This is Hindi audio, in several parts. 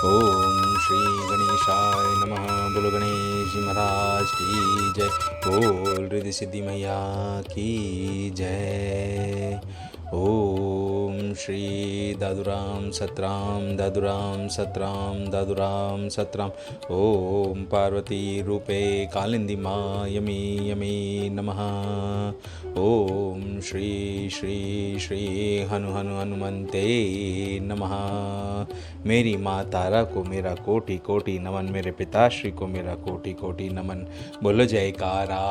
ओम श्री गणेशाय नमः। बोलो गणेश जी महाराज की जय। बोल रिद्धि सिद्धि मैया की जय। ओम श्री दादुराम सतराम दादुराम सतराम दादुराम सतराम। ओम पार्वती रूपे कालिंदी माँ यमी यमी नमः। ओम श्री श्री श्री हनु हनु हनुमंते नमः। मेरी माँ तारा को मेरा कोटि कोटि नमन, मेरे पिताश्री को मेरा कोटि कोटि नमन। बोलो जयकारा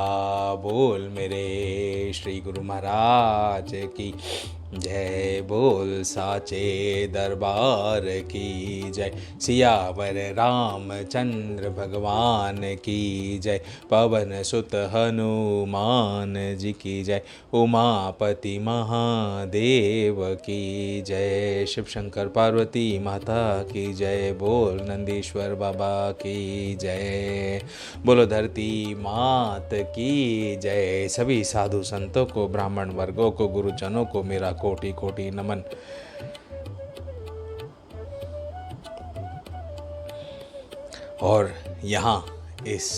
बोल मेरे श्री गुरु महाराज की जय। बोल साचे दरबार की जय। सियावर रामचंद्र भगवान की जय। पवन सुत हनुमान जी की जय। उमापति महादेव की जय। शिव शंकर पार्वती माता की जय। बोल नंदीश्वर बाबा की जय। बोलो धरती मात की जय। सभी साधु संतों को, ब्राह्मण वर्गों को, गुरुजनों को मेरा कोटि कोटि नमन। और यहाँ इस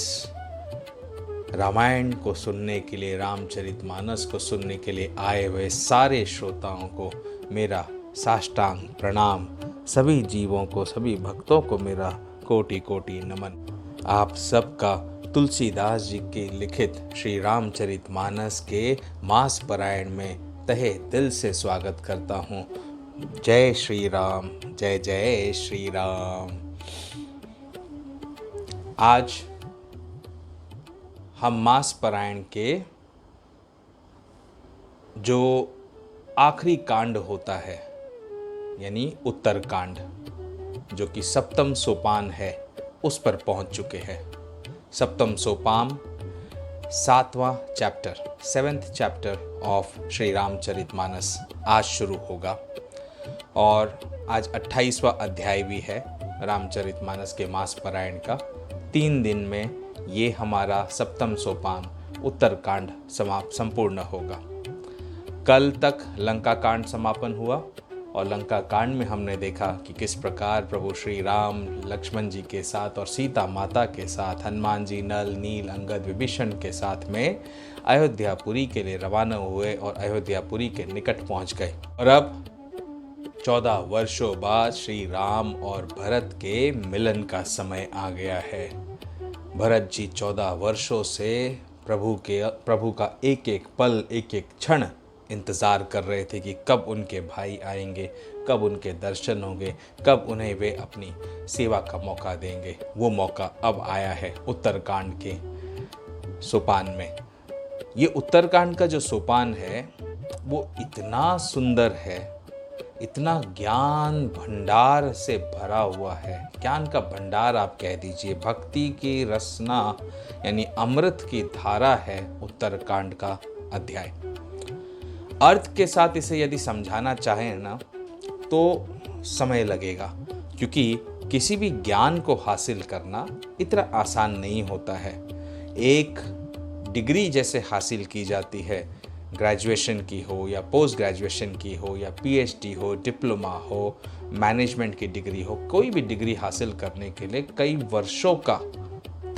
रामायण को सुनने के लिए, रामचरितमानस को सुनने के लिए आए हुए सारे श्रोताओं को मेरा साष्टांग प्रणाम। सभी जीवों को, सभी भक्तों को मेरा कोटि कोटि नमन। आप सबका तुलसीदास जी के लिखित श्री रामचरितमानस के मास पारायण में तहे दिल से स्वागत करता हूँ। जय श्री राम, जय जय श्री राम। आज हम मास पारायण के जो आखिरी कांड होता है, यानी उत्तर कांड, जो कि सप्तम सोपान है, उस पर पहुंच चुके हैं। सप्तम सोपान 7वां chapter, 7th chapter of Shri Ramcharitmanas आज शुरू होगा। और आज 28वां अध्याय भी है रामचरितमानस के मास पारायण का। 3 दिन में ये हमारा सप्तम सोपान उत्तरकांड संपूर्ण होगा। कल तक लंका कांड समापन हुआ और लंका कांड में हमने देखा कि किस प्रकार प्रभु श्री राम लक्ष्मण जी के साथ और सीता माता के साथ, हनुमान जी नल नील अंगद विभीषण के साथ में अयोध्यापुरी के लिए रवाना हुए और अयोध्यापुरी के निकट पहुंच गए। और अब 14 वर्षों बाद श्री राम और भरत के मिलन का समय आ गया है। भरत जी 14 वर्षों से प्रभु का एक एक पल, एक एक क्षण इंतज़ार कर रहे थे कि कब उनके भाई आएंगे, कब उनके दर्शन होंगे, कब उन्हें वे अपनी सेवा का मौका देंगे। वो मौका अब आया है उत्तरकांड के सोपान में। ये उत्तरकांड का जो सोपान है वो इतना सुंदर है, इतना ज्ञान भंडार से भरा हुआ है। ज्ञान का भंडार आप कह दीजिए, भक्ति की रसना यानी अमृत की धारा है उत्तरकांड का अध्याय। अर्थ के साथ इसे यदि समझाना चाहें ना तो समय लगेगा, क्योंकि किसी भी ज्ञान को हासिल करना इतना आसान नहीं होता है। एक डिग्री जैसे हासिल की जाती है, ग्रेजुएशन की हो या पोस्ट ग्रेजुएशन की हो या पीएचडी हो, डिप्लोमा हो, मैनेजमेंट की डिग्री हो, कोई भी डिग्री हासिल करने के लिए कई वर्षों का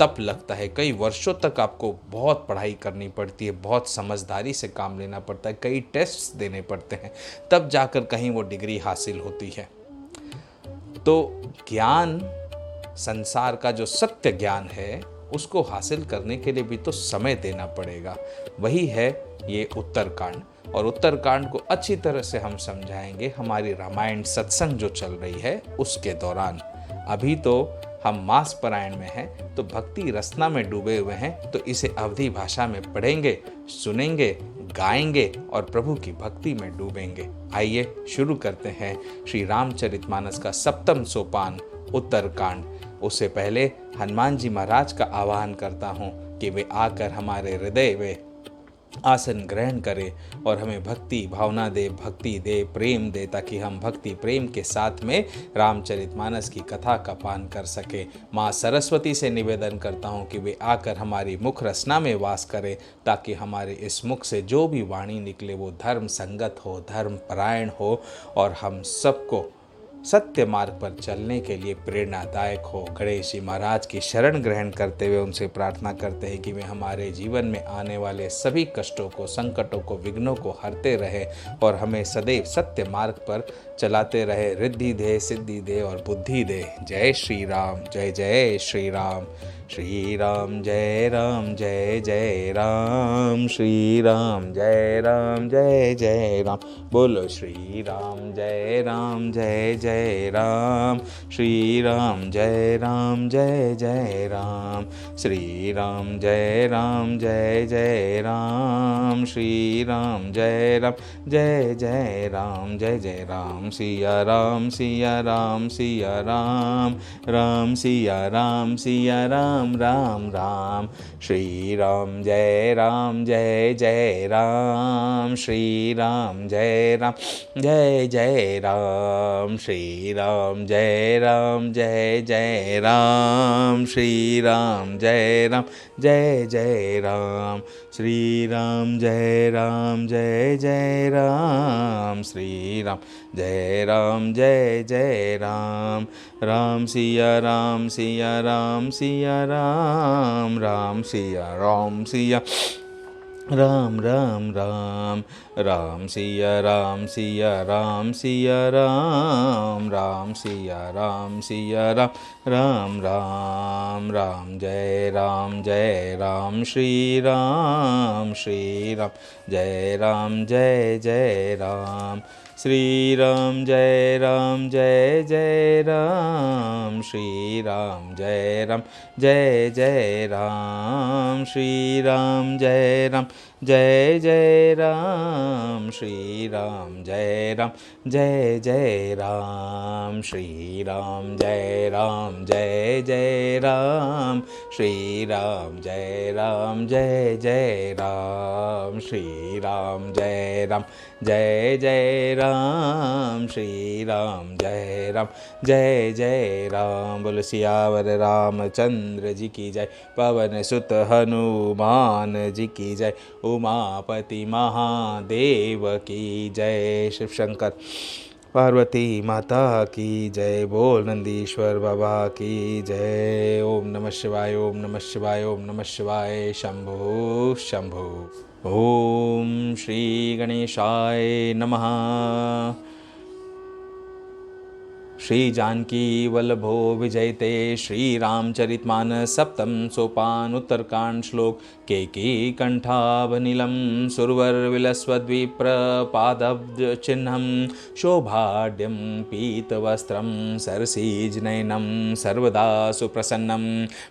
तप लगता है। कई वर्षों तक आपको बहुत पढ़ाई करनी पड़ती है, बहुत समझदारी से काम लेना पड़ता है, कई टेस्ट्स देने पड़ते हैं, तब जाकर कहीं वो डिग्री हासिल होती है। तो ज्ञान, संसार का जो सत्य ज्ञान है, उसको हासिल करने के लिए भी तो समय देना पड़ेगा। वही है ये उत्तरकांड। और उत्तरकांड को अच्छी तरह से हम समझाएंगे हमारी रामायण सत्संग जो चल रही है उसके दौरान। अभी तो हम मास पारायण में हैं, तो भक्ति रसना में डूबे हुए हैं, तो इसे अवधी भाषा में पढ़ेंगे, सुनेंगे, गाएंगे और प्रभु की भक्ति में डूबेंगे। आइए शुरू करते हैं श्री रामचरितमानस का 7वां सोपान उत्तरकांड। उससे पहले हनुमान जी महाराज का आवाहन करता हूँ कि वे आकर हमारे हृदय में आसन ग्रहण करे और हमें भक्ति भावना दे, भक्ति दे, प्रेम दे, ताकि हम भक्ति प्रेम के साथ में रामचरितमानस की कथा का पान कर सके। माँ सरस्वती से निवेदन करता हूँ कि वे आकर हमारी मुख रसना में वास करें, ताकि हमारे इस मुख से जो भी वाणी निकले वो धर्म संगत हो, धर्म परायण हो और हम सबको सत्य मार्ग पर चलने के लिए प्रेरणादायक हो। गणेश जी महाराज की शरण ग्रहण करते हुए उनसे प्रार्थना करते हैं कि वे हमारे जीवन में आने वाले सभी कष्टों को, संकटों को, विघ्नों को हरते रहे और हमें सदैव सत्य मार्ग पर चलाते रहे। रिद्धि दे, सिद्धि दे और बुद्धि दे। जय श्री राम, जय जय श्री राम। श्री राम जय राम, जय जय राम। श्री राम जय राम, जय जय राम। बोलो श्री राम जय राम, जय जय राम। श्री राम जय राम, जय जय राम। श्री राम जय राम, जय जय राम। श्री राम जय राम, जय जय राम, जय जय राम। सिया राम, सिया राम, सिया राम, राम सिया राम, सिया राम, राम राम। श्री राम जय राम, जय जय राम। श्री राम जय राम, जय जय राम। श्री राम जय राम, जय जय राम। श्री राम जय राम, जय जय राम। श्री राम जय राम, जय जय राम। श्री राम जय राम, जय जय राम। राम सिया राम, सिया राम, सिया राम, राम सिया राम, सिया राम, राम राम। राम सिया राम, सिया राम, सिया राम, राम सिया राम, सिया राम, राम राम। राम जय राम, जय राम। श्री राम, श्री राम जय राम, जय जय राम। श्री राम जय राम, जय जय राम। श्री राम जय राम, जय जय राम। श्री राम जय राम, जय जय राम। श्री राम जय राम, जय जय राम। श्री राम जय राम, जय जय राम। श्री राम जय राम, जय जय राम। श्री राम जय राम, जय जय राम। श्री राम जय राम, जय जय राम। बोलो सियावर रामचंद्र जी की जय, पवन सुत हनुमान जी की जय, उमापति महादेव की जय। शिव शंकर पार्वती माता की जय। बोल नंदीश्वर बाबा की जय। ओम नमः शिवाय, ओम नमः शिवाय, ओम नमः शिवाय। शंभो शंभो। ओम श्री गणेशाय नमः। श्री जानकी वल्लभो विजयते श्री रामचरितमानस सप्तम सोपान उत्तरकांड श्लोक केकी कंठावनीलम सुरवर विलस्वद्विप्र पादब्ज चिन्हम शोभाढ्यम पीतवस्त्रम सरसीजनयनम सर्वदा सुप्रसन्नम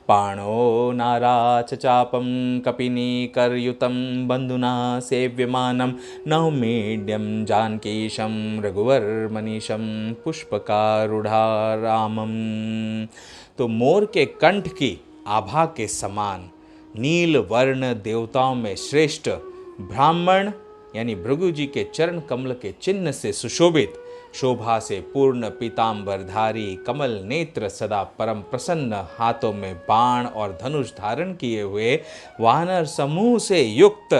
पाणो नाराच चापम कपिनी करयुतम बंधुना सेव्यमानम नौमीड्यम जानकीशम रघुवर मनीशम पुष्पकारूढ़ा रामम। तो मोर के कंठ की आभा के समान नील वर्ण देवताओं में श्रेष्ठ ब्राह्मण यानी भृगु जी के चरण कमल के चिन्ह से सुशोभित शोभा से पूर्ण पीतांबरधारी कमल नेत्र सदा परम प्रसन्न हाथों में बाण और धनुष धारण किए हुए वानर समूह से युक्त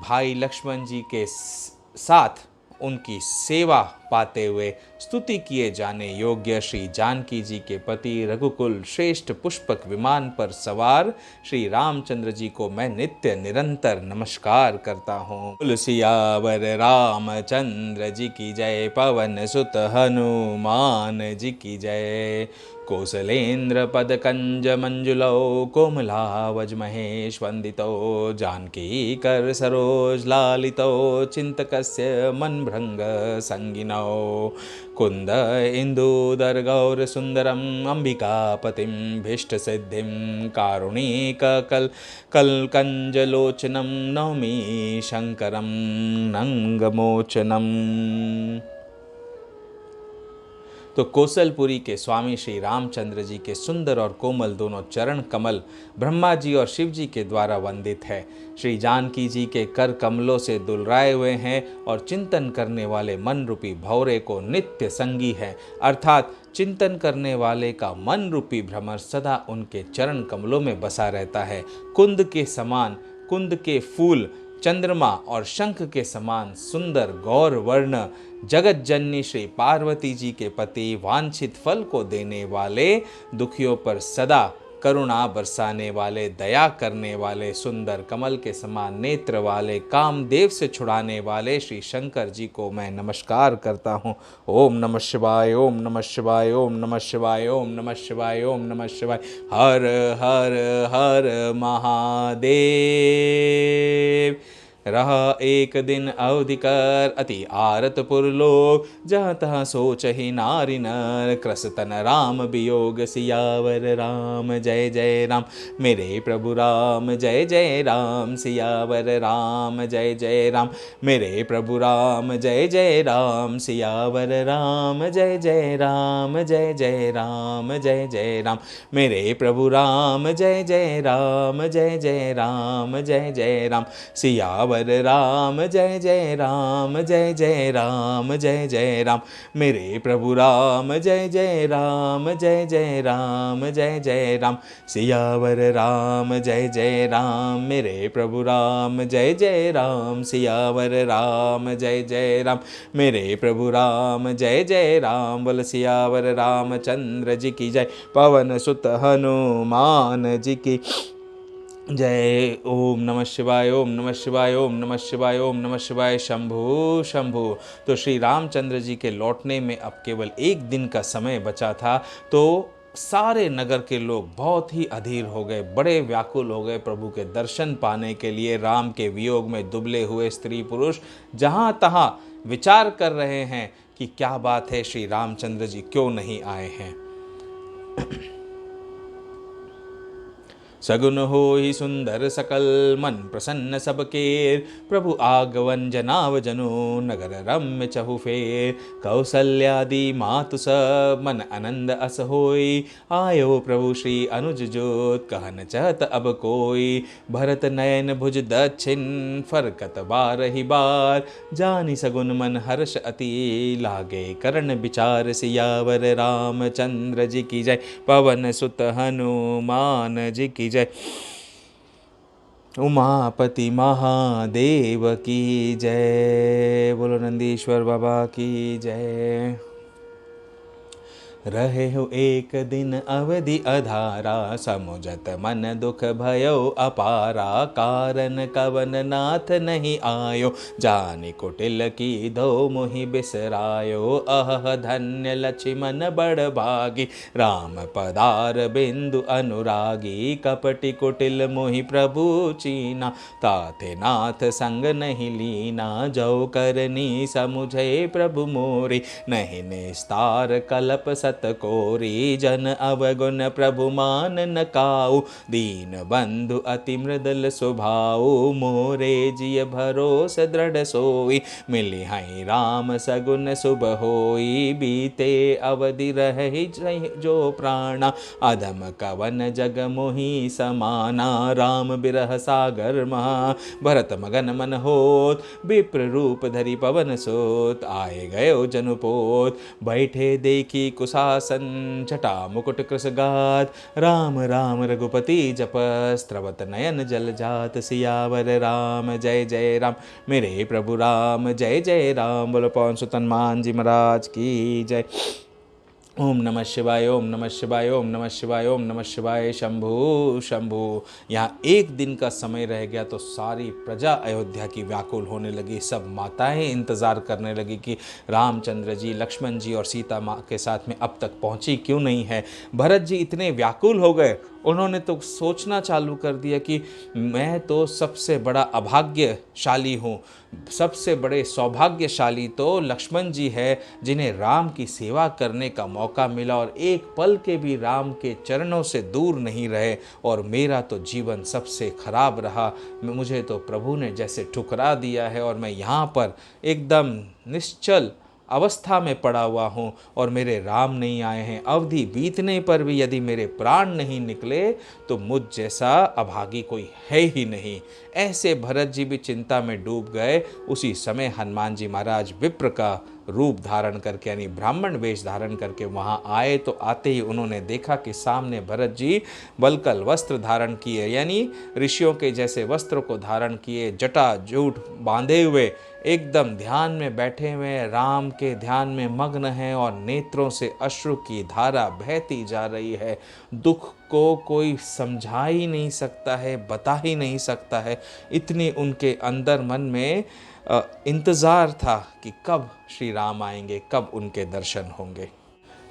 भाई लक्ष्मण जी के साथ उनकी सेवा पाते हुए स्तुति किए जाने योग्य श्री जानकी जी के पति रघुकुल श्रेष्ठ पुष्पक विमान पर सवार श्री रामचंद्र जी को मैं नित्य निरंतर नमस्कार करता हूँ। तुलसियावर रामचंद्र जी की जय। पवन सुत हनुमान जी की जय। कौसलेन्द्र पद कंज मंजुलौ कोमलावज महेश वंदितौ जानकी कर सरोज लालितौ चिंतकस्य मन भृंग संगिनौ कुंद इंदुदर गौर सुंदरम अंबिकापतिम भीष्ट सिद्धिम कारुणिक कल कंजलोचनम नौमी शंकरम नंगमोचनम। तो कौशलपुरी के स्वामी श्री रामचंद्र जी के सुंदर और कोमल दोनों चरण कमल ब्रह्मा जी और शिव जी के द्वारा वंदित है। श्री जानकी जी के कर कमलों से दुलराए हुए हैं और चिंतन करने वाले मन रूपी भौरे को नित्य संगी है, अर्थात चिंतन करने वाले का मन रूपी भ्रमर सदा उनके चरण कमलों में बसा रहता है। कुंद के समान कुंद के फूल चंद्रमा और शंख के समान सुंदर गौर वर्ण जगत जननी श्री पार्वती जी के पति वांछित फल को देने वाले दुखियों पर सदा करुणा बरसाने वाले दया करने वाले सुंदर कमल के समान नेत्र वाले कामदेव से छुड़ाने वाले श्री शंकर जी को मैं नमस्कार करता हूँ। ओम नमः शिवाय, ओम नमः शिवाय, ओम नमः शिवाय, ओम नमः शिवाय, ओम नमः शिवाय। हर हर हर महादेव। रहा एक दिन अवधि कर अति आरतपुर लोग जहाँ तहाँ सोच ही नारी नर क्रस तन राम वियोग सियावर राम जय जय राम। मेरे प्रभु राम जय जय राम सियावर राम जय जय राम। मेरे प्रभु राम जय जय राम सियावर राम जय जय राम जय जय राम जय जय राम। मेरे प्रभु राम जय जय राम जय जय राम जय जय राम। सियावर राम जय जय राम जय जय राम जय जय राम। मेरे प्रभु राम जय जय राम जय जय राम जय जय राम। सियावर राम जय जय राम। मेरे प्रभु राम जय जय राम। सियावर राम जय जय राम। मेरे प्रभु राम जय जय राम। बोल सियावर रामचंद्र जी की जय। पवन सुत हनुमान जी की जय। ओम नमः शिवाय, ओम नमः शिवाय, ओम नमः शिवाय, ओम नमः शिवाय। शंभु शंभु। तो श्री रामचंद्र जी के लौटने में अब केवल एक दिन का समय बचा था, तो सारे नगर के लोग बहुत ही अधीर हो गए, बड़े व्याकुल हो गए प्रभु के दर्शन पाने के लिए। राम के वियोग में दुबले हुए स्त्री पुरुष जहाँ तहाँ विचार कर रहे हैं कि क्या बात है, श्री रामचंद्र जी क्यों नहीं आए हैं। सगुन हो ही सुंदर सकल मन प्रसन्न सबके प्रभु आगवन जनाव जनु नगर रम्य चहु फेर। कौसल्यादि मातु सब मन आनंद अस होई आयो प्रभु श्री अनुज जोत कहन चहत अब कोई। भरत नयन भुज दक्षिण फरकत बारहि बार जानी सगुन मन हर्ष अति लागे करण विचार। सियावर रामचंद्र जी की जय। पवन सुत हनुमान जी की जय। उमापति महादेव की जय। बोलो नंदीश्वर बाबा की जय। रहे हो एक दिन अवधि अधारा, समुझत मन दुख भयो अपारा। कारण कवन नाथ नहीं आयो, जानि कुटिल की दो मुहि बिसरायो। अह धन्य लक्ष्मण बड़ भागी, राम पदार बिंदु अनुरागी। कपटि कुटिल मोहि प्रभु चीना, ताते नाथ संग नहीं लीना। जो करनी समुझे प्रभु मोरी, नहीं निस्तार कल्प सत कोरी। जन अवगुण प्रभु मान न काऊ, दीन बंधु अति मृदुल स्वभाव। मोरे जिय भरोस दृढ़ सोई, मिली हैं राम सगुन शुभ होई। बीते अवधि रही जो प्राणा, अधम कवन जग मोहि समाना। राम बिरह सागर महा, भरत मगन मन होत। विप्र रूप धरि पवन सोत, आए गयो जनुपोत। बैठे देखी कुशासन, जटा मुकुट कृस गात। राम राम रघुपति जपस, स्रवत नयन जल जात। सियावर राम जय जय राम, मेरे प्रभु राम जय जय राम। बोलो पवन सुत हनुमान जी महाराज की जय। ओम नमः शिवाय, ओम नमः शिवाय, ओम नमः शिवाय, ओम नमः शिवाय। शंभु शंभु। यहाँ एक दिन का समय रह गया तो सारी प्रजा अयोध्या की व्याकुल होने लगी। सब माताएं इंतज़ार करने लगी कि रामचंद्र जी, लक्ष्मण जी और सीता माँ के साथ में अब तक पहुँची क्यों नहीं है। भरत जी इतने व्याकुल हो गए, उन्होंने तो सोचना चालू कर दिया कि मैं तो सबसे बड़ा अभाग्यशाली हूँ। सबसे बड़े सौभाग्यशाली तो लक्ष्मण जी है, जिन्हें राम की सेवा करने का मौका मिला और एक पल के भी राम के चरणों से दूर नहीं रहे। और मेरा तो जीवन सबसे खराब रहा। मुझे तो प्रभु ने जैसे ठुकरा दिया है और मैं यहाँ पर एकदम निश्चल अवस्था में पड़ा हुआ हूँ और मेरे राम नहीं आए हैं। अवधि बीतने पर भी यदि मेरे प्राण नहीं निकले तो मुझ जैसा अभागी कोई है ही नहीं। ऐसे भरत जी भी चिंता में डूब गए। उसी समय हनुमान जी महाराज विप्र का रूप धारण करके यानी ब्राह्मण वेश धारण करके वहाँ आए। तो आते ही उन्होंने देखा कि सामने भरत जी वल्कल वस्त्र धारण किए, यानी ऋषियों के जैसे वस्त्र को धारण किए, जटा जूट बांधे हुए, एकदम ध्यान में बैठे हुए, राम के ध्यान में मग्न हैं और नेत्रों से अश्रु की धारा बहती जा रही है। दुख को कोई समझा ही नहीं सकता है, बता ही नहीं सकता है। इतनी उनके अंदर मन में इंतज़ार था कि कब श्री राम आएंगे, कब उनके दर्शन होंगे।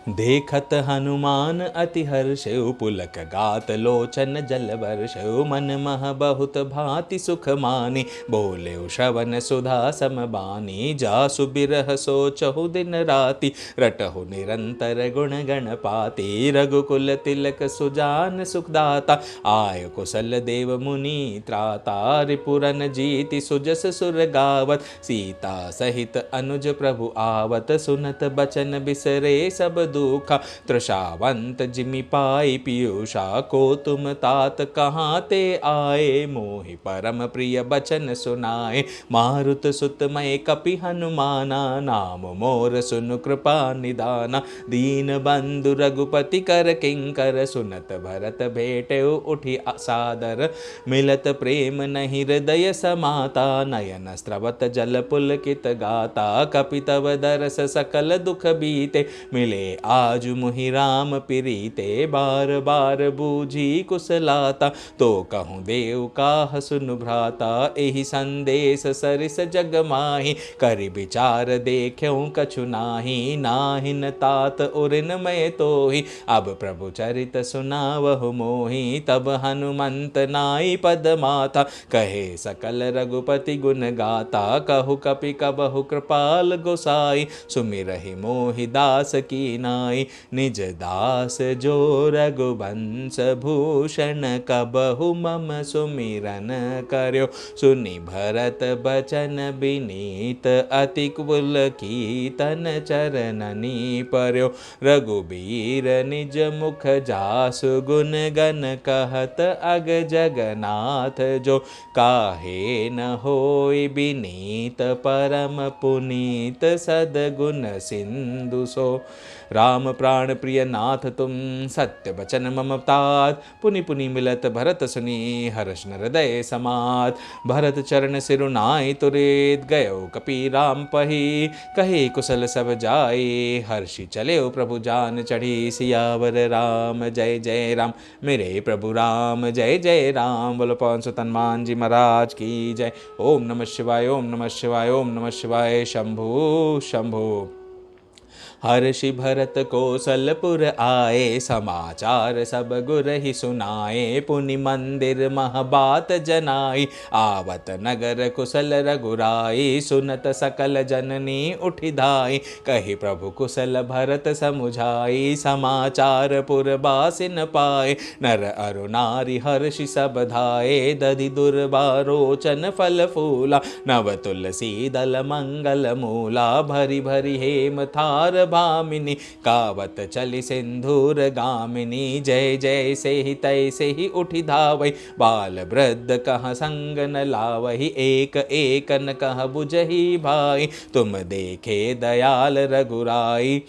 देखत हनुमान अति हर्षउ, पुलक गात लोचन जल वर्षउ। मन मह बहुत भांति सुख मानी, बोले श्रवण सुधा सम बानी। जासु बिरह सोचहु दिन राति, रटहु निरंतर गुण गणपाति। रघुकुल तिलक सुजान सुखदाता, आय कुशल देव मुनि त्राता। रिपुरन जीति सुजस सुर गावत, सीता सहित अनुज प्रभु आवत। सुनत बचन बिसरे सब दुखा, तृषावंत जिमि पाई पीयूषा। को तुम तात कहाँ ते आए, मोहि परम प्रिय बचन सुनाए। मारुत सुत मय कपि हनुमाना, नाम मोर सुनु कृपा निदाना। दीन बंधु रघुपति कर किंकर, सुनत भरत भेटे उठी सादर। मिलत प्रेम नहीं हृदय समाता, नयन स्रवत जल पुलकित गाता। कपि तव दरस सकल दुख बीते, मिले आज मुहि राम प्रीते। बार बार बूझी कुशलाता, तो कहूँ देव काह सुनु भ्राता। एहि संदेश सरिस जग माही, करि विचार देख्यऊ कछु नाही। नाहिन तात उरिन मय तोहि, अब प्रभु चरित सुनावहु मोहि। तब हनुमंत नाई पद माथा, कहे सकल रघुपति गुण गाता। कहु कपि कबहु कृपाल गोसाई, सुमिरहि मोहि दास की नाई। निज दास जो रघुवंश भूषण, कबहु मम सुमिरन कर्यो। सुनि भरत बचन बिनीत, अति पुलकितन चरणनि पर्यो। रघुबीर निज मुख जासु, गुण गन कहत अग जगन्नाथ जो। काहे न होय बिनीत, परम पुनीत सदगुण सिंधु सो। राम प्राण प्रिय नाथ तुम, सत्य बचन मम तात। पुनि पुनि मिलत भरत सुनी, हर्ष न हृदय समात। भरत चरण सिरुनाई तुरित, गयो कपि राम पही। कहे कुशल सब जाए, हर्षि चले प्रभु जान चढ़ी। सियावर राम जय जय राम, मेरे प्रभु राम जय जय राम। बोलो पवन सुत हनुमान जी महाराज की जय। ओम नमः शिवाय, ओम नमः शिवाय, ओम नमः शिवाय। शंभु शंभु। हर्षि भरत कौशलपुर आए, समाचार सब गुर ही सुनाए। पुनि मंदिर मह बात जनाई, आवत नगर कुशल रघुराई। सुनत सकल जननी उठि धाई, कहि प्रभु कुशल भरत समुझाई। समाचार पुर बासिन पाए, नर अरु नारी हर्षि सब धाये। दधि दुर्बारोचन फल फूला, नव तुलसी दल मंगल मूला। भरी भरी हेम थार भामिनी, कावत चली सिंधूर गामिनी। जय जय से ही तय से ही उठि धावै, बाल वृद्ध कहाँ संग न लावही। एक एक न कह बुझही भाई, तुम देखे दयाल रघुराई।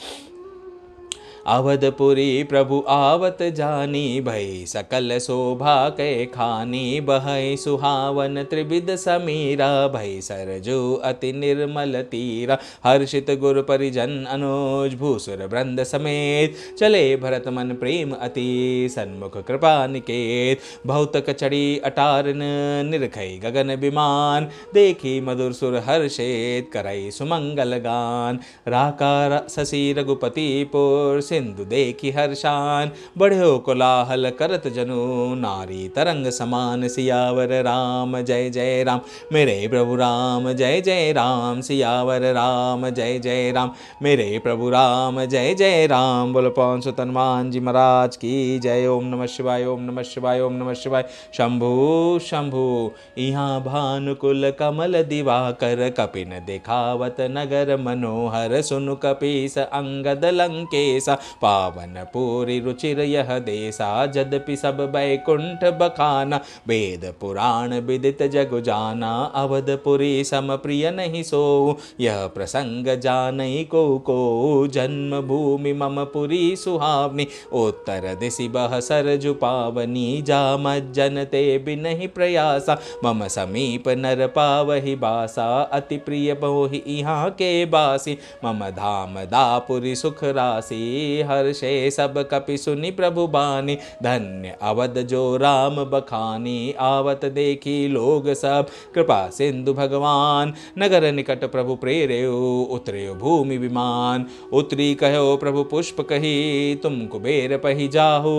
अवधपुरी प्रभु आवत जानी, भई सकल शोभा कै खानी। बहै सुहावन त्रिविध समीरा, भई सरजू अति निर्मल तीरा। हर्षित गुर परिजन अनुज, भूसुर वृंद समेत। चले भरत मन प्रेम अति, सन्मुख कृपा निकेत। भौतक चढ़ी अटारन, निरखै गगन विमान। देखी मधुर सुर हर्षेत, करई सुमंगल गान। राका शशि रघुपति पुर, सिंधु देखी हर्षान। बढ़ो कोलाहल करत जनु, नारी तरंग समान। सियावर राम जय जय राम, मेरे प्रभु राम जय जय राम। सियावर राम जय जय राम, मेरे प्रभु राम जय जय राम। बोलो पवन सुत हनुमान जी महाराज की जय। ओम नमः शिवाय, ओम नमः शिवाय, ओम नमः शिवाय। शंभु शंभु। यहाँ भानुकुल कमल दिवाकर, कपिन देखावत नगर मनोहर। सुनु कपीस अंगद लंकेसा, पावन पूरी रुचिर यह देसा। यद्यपि सब बैकुंठ बखाना, वेद पुराण विदित जग जाना। अवधपुरी सम प्रिय नहीं सो, यह प्रसंग जानई को। जन्म भूमि मम पुरी सुहावनी, उत्तर दिशि बह सरजु पावनी। जा मज्जन ते बिनहि प्रयासा, मम समीप नर पावहि बासा। अति प्रिय बहुहि यहाँ के बासी, मम धाम दापुरी सुख राशि। हर्षे सब कपि सुनि प्रभु बानी, धन्य अवध जो राम बखानी। आवत देखी लोग सब, कृपा सिंधु भगवान। नगर निकट प्रभु प्रेरयो, उतरयो भूमि विमान। उतरी कहो प्रभु पुष्प कही, तुम कुबेर पही जाहु।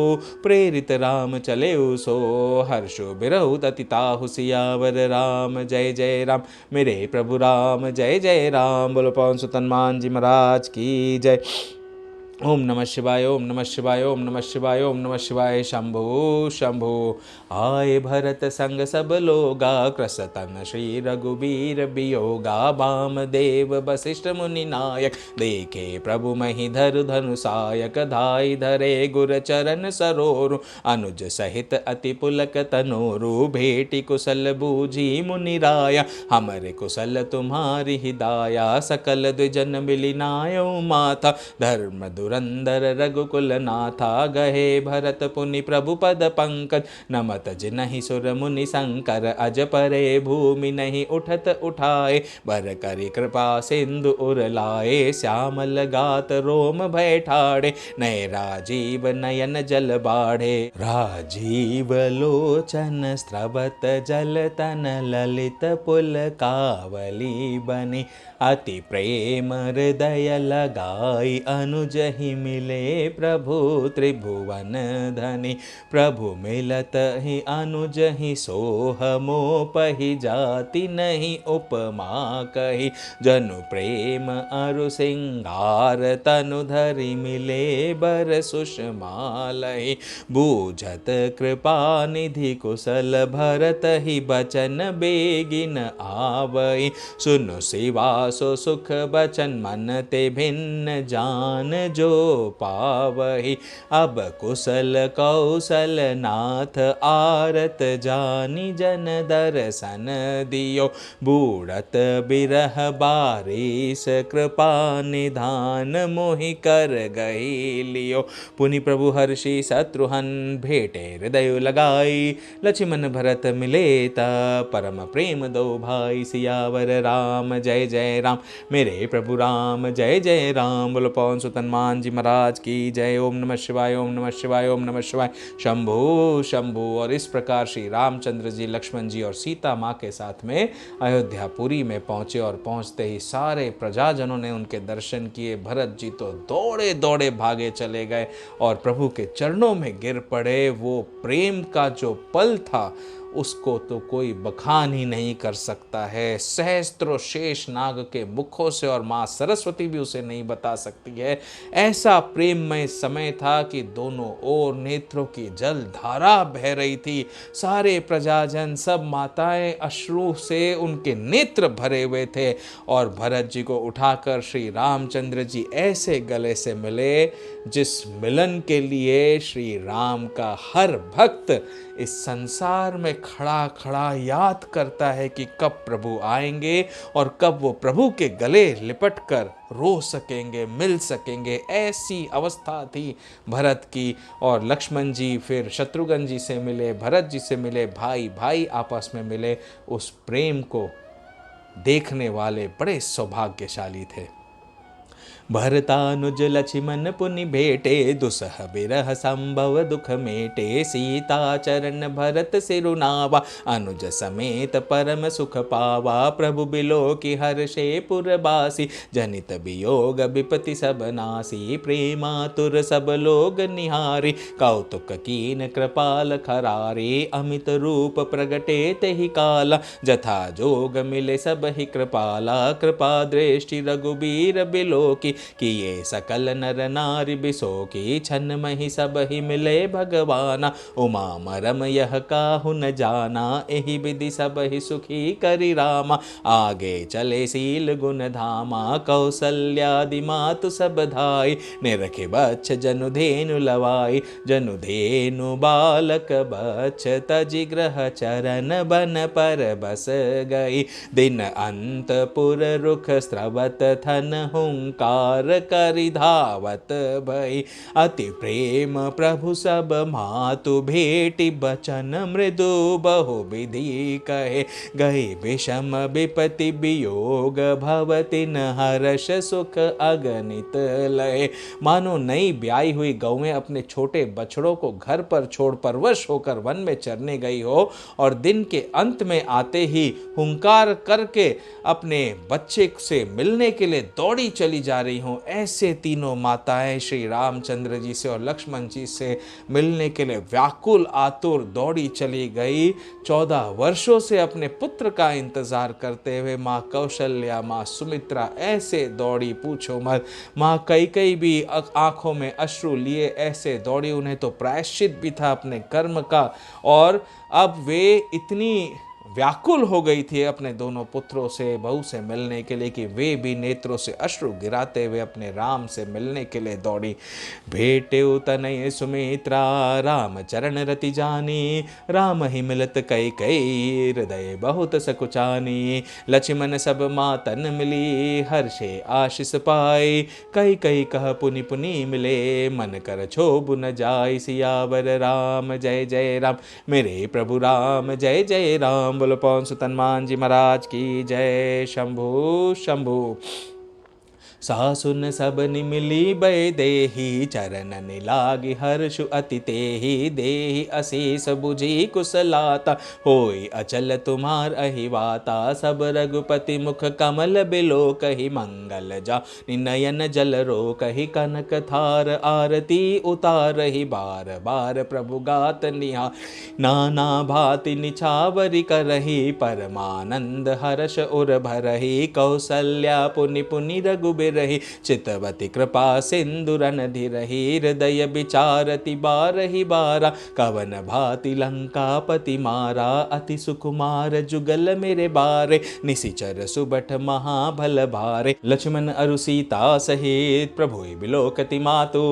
प्रेरित राम चले सो, हर्षो बिरहु अति ताहु। सियावर राम जय जय राम, मेरे प्रभु राम जय जय राम। बोलो पवन सुत हनुमान जी महाराज की जय। ओम नमः शिवाय, ओम नमः शिवाय, ओम नमः शिवाय, ओम नमः शिवाय। शंभु शंभु। आए भरत संग सब लोगा, क्रसतन श्री रघुबीर बियोगा। वामदेव वशिष्ठ मुनि नायक, देखे प्रभु महि धरु धनुषायक। धाई धरे गुर चरण सरोरु, अनुज सहित अति पुलक तनोरु। भेटी कुशल बूझी मुनि राया, हमरे कुशल तुम्हारी हिदाया। सकल द्विजन मिली नायो माथा, धर्म धुरंधर रघुकुल नाथा। गहे भरत पुनि प्रभु पद पंकज, नमत जिनहि सुर मुनि शंकर। अज परे भूमि नहीं उठत उठाए, बर करि कृपा सिंधु उर लाए। श्यामल गात रोम भय ठाड़े, नय राजीव नयन जल बाढ़े। राजीव लोचन स्रवत जल तन, ललित पुल कावली बनी। अति प्रेम हृदय लगाई, अनुज ही मिले प्रभु त्रिभुवन धनी। प्रभु मिलत ही अनुज ही सोह, मोपहि जाति नहीं उपमा कही। जनु प्रेम अरु सिंगार, तनु धरि मिले बर सुषमालहि। बूझत कृपा निधि कुशल, भरत ही बचन बेगिन आवई। सुनु शिवा सो सुख बचन, मन ते भिन्न जान जो जो पावही। अब कुशल कौशल नाथ आरत जानी जन दर्शन दियो। बूढ़त बिरह बारिश कृपा निधान मोहि कर गई लियो। पुनि प्रभु हर्षि शत्रुहन भेटे हृदय लगाई। लक्ष्मण भरत मिले ता परम प्रेम दो भाई। सियावर राम जय जय राम, मेरे प्रभु राम जय जय राम। बोलो पवन सुत हनुमान जी महाराज की जय। ओम नमः शिवाय, ओम नमः शिवाय, ओम नमः शिवाय। शंभु शंभु। और इस प्रकार श्री रामचंद्र जी, लक्ष्मण जी और सीता माँ के साथ में अयोध्यापुरी में पहुँचे। और पहुँचते ही सारे प्रजाजनों ने उनके दर्शन किए। भरत जी तो दौड़े दौड़े भागे चले गए और प्रभु के चरणों में गिर पड़े। वो प्रेम का जो पल था उसको तो कोई बखान ही नहीं कर सकता है। सहस्त्रों शेष नाग के मुखों से और माँ सरस्वती भी उसे नहीं बता सकती है। ऐसा प्रेममय समय था कि दोनों ओर नेत्रों की जल धारा बह रही थी। सारे प्रजाजन, सब माताएं अश्रु से उनके नेत्र भरे हुए थे। और भरत जी को उठाकर श्री रामचंद्र जी ऐसे गले से मिले जिस मिलन के लिए श्री राम का हर भक्त इस संसार में खड़ा खड़ा याद करता है कि कब प्रभु आएंगे और कब वो प्रभु के गले लिपट कर रो सकेंगे, मिल सकेंगे। ऐसी अवस्था थी भरत की। और लक्ष्मण जी फिर शत्रुघ्न जी से मिले, भरत जी से मिले, भाई भाई आपस में मिले। उस प्रेम को देखने वाले बड़े सौभाग्यशाली थे। भरतानुज लक्ष्मण पुनि भेटे, दुसह बिरह संभव दुख मेटे। सीता चरण भरत सिरुनावा, अनुज समेत परम सुख पावा। प्रभु बिलो की हर्षे पुरबासी, जनित वियोग विपति सब नासी। प्रेमातुर सब लोग निहारी, कौतुक कीन कृपाल खरारी। अमित रूप प्रगटे तेहि काला, जथा जोग मिले सब ही कृपाला। कृपा दृष्टि रघुबीर बिलो की, किए सकल नर नारी बिसोकी। छन मही सब ही मिले भगवाना, उमा मरम यह काहु न जाना। एहि विधि सब ही सुखी करि रामा, आगे चले सील गुण धामा। कौसल्यादि मातु सब धाई, निरखे बच्छ जनु धेनु लवाई। जनु धेनु बालक बच्छ, तजि ग्रह चरण बन पर बस गई। दिन अंत पुर रुख स्रवत, थन हुंकार करि धावत भई। अति प्रेम प्रभु सब मातु, भेटी बचन मृदु बहु विधि कहे। गए विषम विपति वियोग, भवति न हर्ष सुख अगणित लय। मानो नई ब्याई हुई गौएं अपने छोटे बछड़ों को घर पर छोड़ परवश होकर वन में चरने गई हो और दिन के अंत में आते ही हुंकार करके अपने बच्चे से मिलने के लिए दौड़ी चली जा रही हों। ऐसे तीनों माताएं श्री रामचंद्र जी से और लक्ष्मण जी से मिलने के लिए व्याकुल आतुर दौड़ी चली गई। 14 वर्षों से अपने पुत्र का इंतजार करते हुए माँ कौशल्या, माँ सुमित्रा ऐसे दौड़ी पूछो मत। माँ कैकेयी भी आंखों में अश्रु लिए ऐसे दौड़ी। उन्हें तो प्रायश्चित भी था अपने कर्म का, और अब वे इतनी व्याकुल हो गई थी अपने दोनों पुत्रों से, बहू से मिलने के लिए कि वे भी नेत्रों से अश्रु गिराते हुए अपने राम से मिलने के लिए दौड़ी। भेटे तनय सुमित्रा, राम चरण रति जानी। राम ही मिलत कैकेयी, हृदय बहुत सकुचानी। लक्ष्मण सब मातन मिली, हर्षे आशीष पाई। कैकेयी कह पुनि पुनि मिले, मन कर क्षोभ न जाय। सियावर राम जय जय राम, मेरे प्रभु राम जय जय राम। बोलो पवन सुत हनुमान जी महाराज की जय। शंभु शंभु। सासुन सब निमिली बै देहि, चरणन लागी हर्षु अति तेहि। देहि अशेष बुझी कुशलाता, होई अचल तुम्हार अहिवाता। सब रघुपति मुख कमल बिलो कही, मंगल जा नयन जल रो कही। कनक थार आरती उतारहि, बार बार प्रभु गात निहा। नाना भांति निछावरी करहि, परमानंद हर्ष उर भरहि। कौसल्या पुनि पुनि रघुबीर रही, चितवती कृपा सिंधुरन धीरहि, हृदय विचारति बारहि बारा, कवन भाति लंकापति मारा, अति सुकुमार जुगल मेरे बारे, निशिचर सुबठ महाभल भारे, लक्ष्मण अरु सीता सहित प्रभु बिलोकति मातु,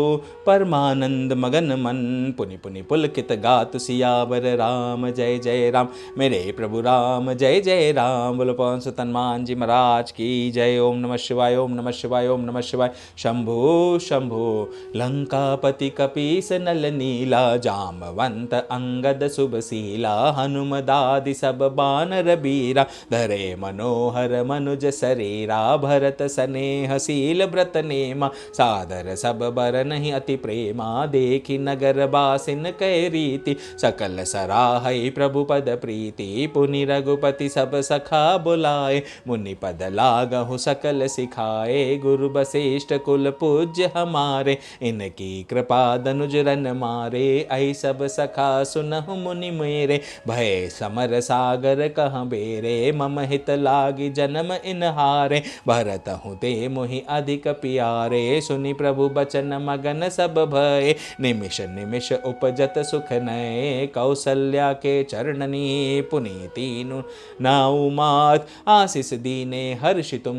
परमानंद मगन मन, पुनि पुनि पुलकित गातु, सियावर राम जय जय राम, मेरे प्रभु राम जय जय राम। बोलो पवन सुत हनुमान जी महाराज की जय। ओम नमः शिवाय, ओम नमः शिवाय, ओम नमः शिवाय। शंभो शंभो लंकापति कपीस नल नीला, जामवंत अंगद शुभशीला, हनुमदादि सब बानर बीरा, धरे मनोहर मनुज शरीरा, भरत सनेह शील व्रत नेमा, सादर सब बर नहीं अति प्रेमा, देखी नगर बासिन कै रीति, सकल सराहै प्रभु पद प्रीति, पुनि रघुपति सब सखा बुलाए, मुनि पद लागहु सकल सिखाए, गुरु वशिष्ठ कुल पूज्य हमारे, इनकी कृपा दनुज रन मारे, ऐ सब सखा सुनहु मुनि मेरे, भय समर सागर कहाँ बेरे, मम हित लागी जन्म इनहारे, भरत हूँ ते मोहि अधिक प्यारे, सुनि प्रभु बचन मगन सब भय, निमिष निमिष उपजत सुख नये, कौसल्या के चरणनी पुनीतीनु नाउ मात, आशीष दीने हर्षि तुम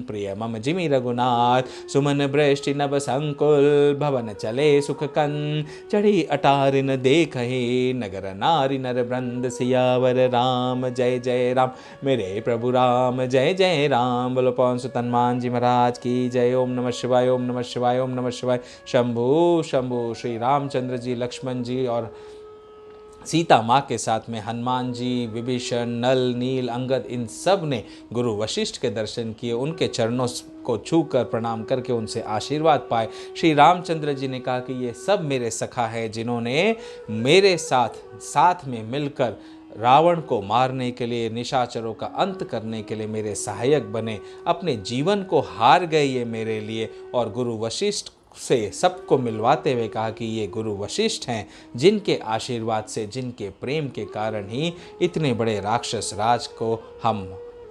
प्रिय मम जिमि रघुनाथ, सुमन वृष्टि नभ संकुल, भवन चले सुख कन, चढ़ी अटारिन देखहि, नगर नारी नर वृंद, सियावर राम जय जय राम, मेरे प्रभु राम जय जय राम। बोलो पवन सुत हनुमान जी महाराज की जय। ओम नमः शिवाय, ओम नमः शिवाय, ओम नमः शिवाय। शंभु शंभु श्री रामचंद्र जी, लक्ष्मण जी और सीता माँ के साथ में हनुमान जी, विभीषण, नल, नील, अंगद, इन सब ने गुरु वशिष्ठ के दर्शन किए, उनके चरणों को छूकर प्रणाम करके उनसे आशीर्वाद पाए। श्री रामचंद्र जी ने कहा कि ये सब मेरे सखा है, जिन्होंने मेरे साथ में मिलकर रावण को मारने के लिए, निशाचरों का अंत करने के लिए मेरे सहायक बने, अपने जीवन को हार गए ये मेरे लिए। और गुरु वशिष्ठ से सबको मिलवाते हुए कहा कि ये गुरु वशिष्ठ हैं, जिनके आशीर्वाद से, जिनके प्रेम के कारण ही इतने बड़े राक्षस राज को हम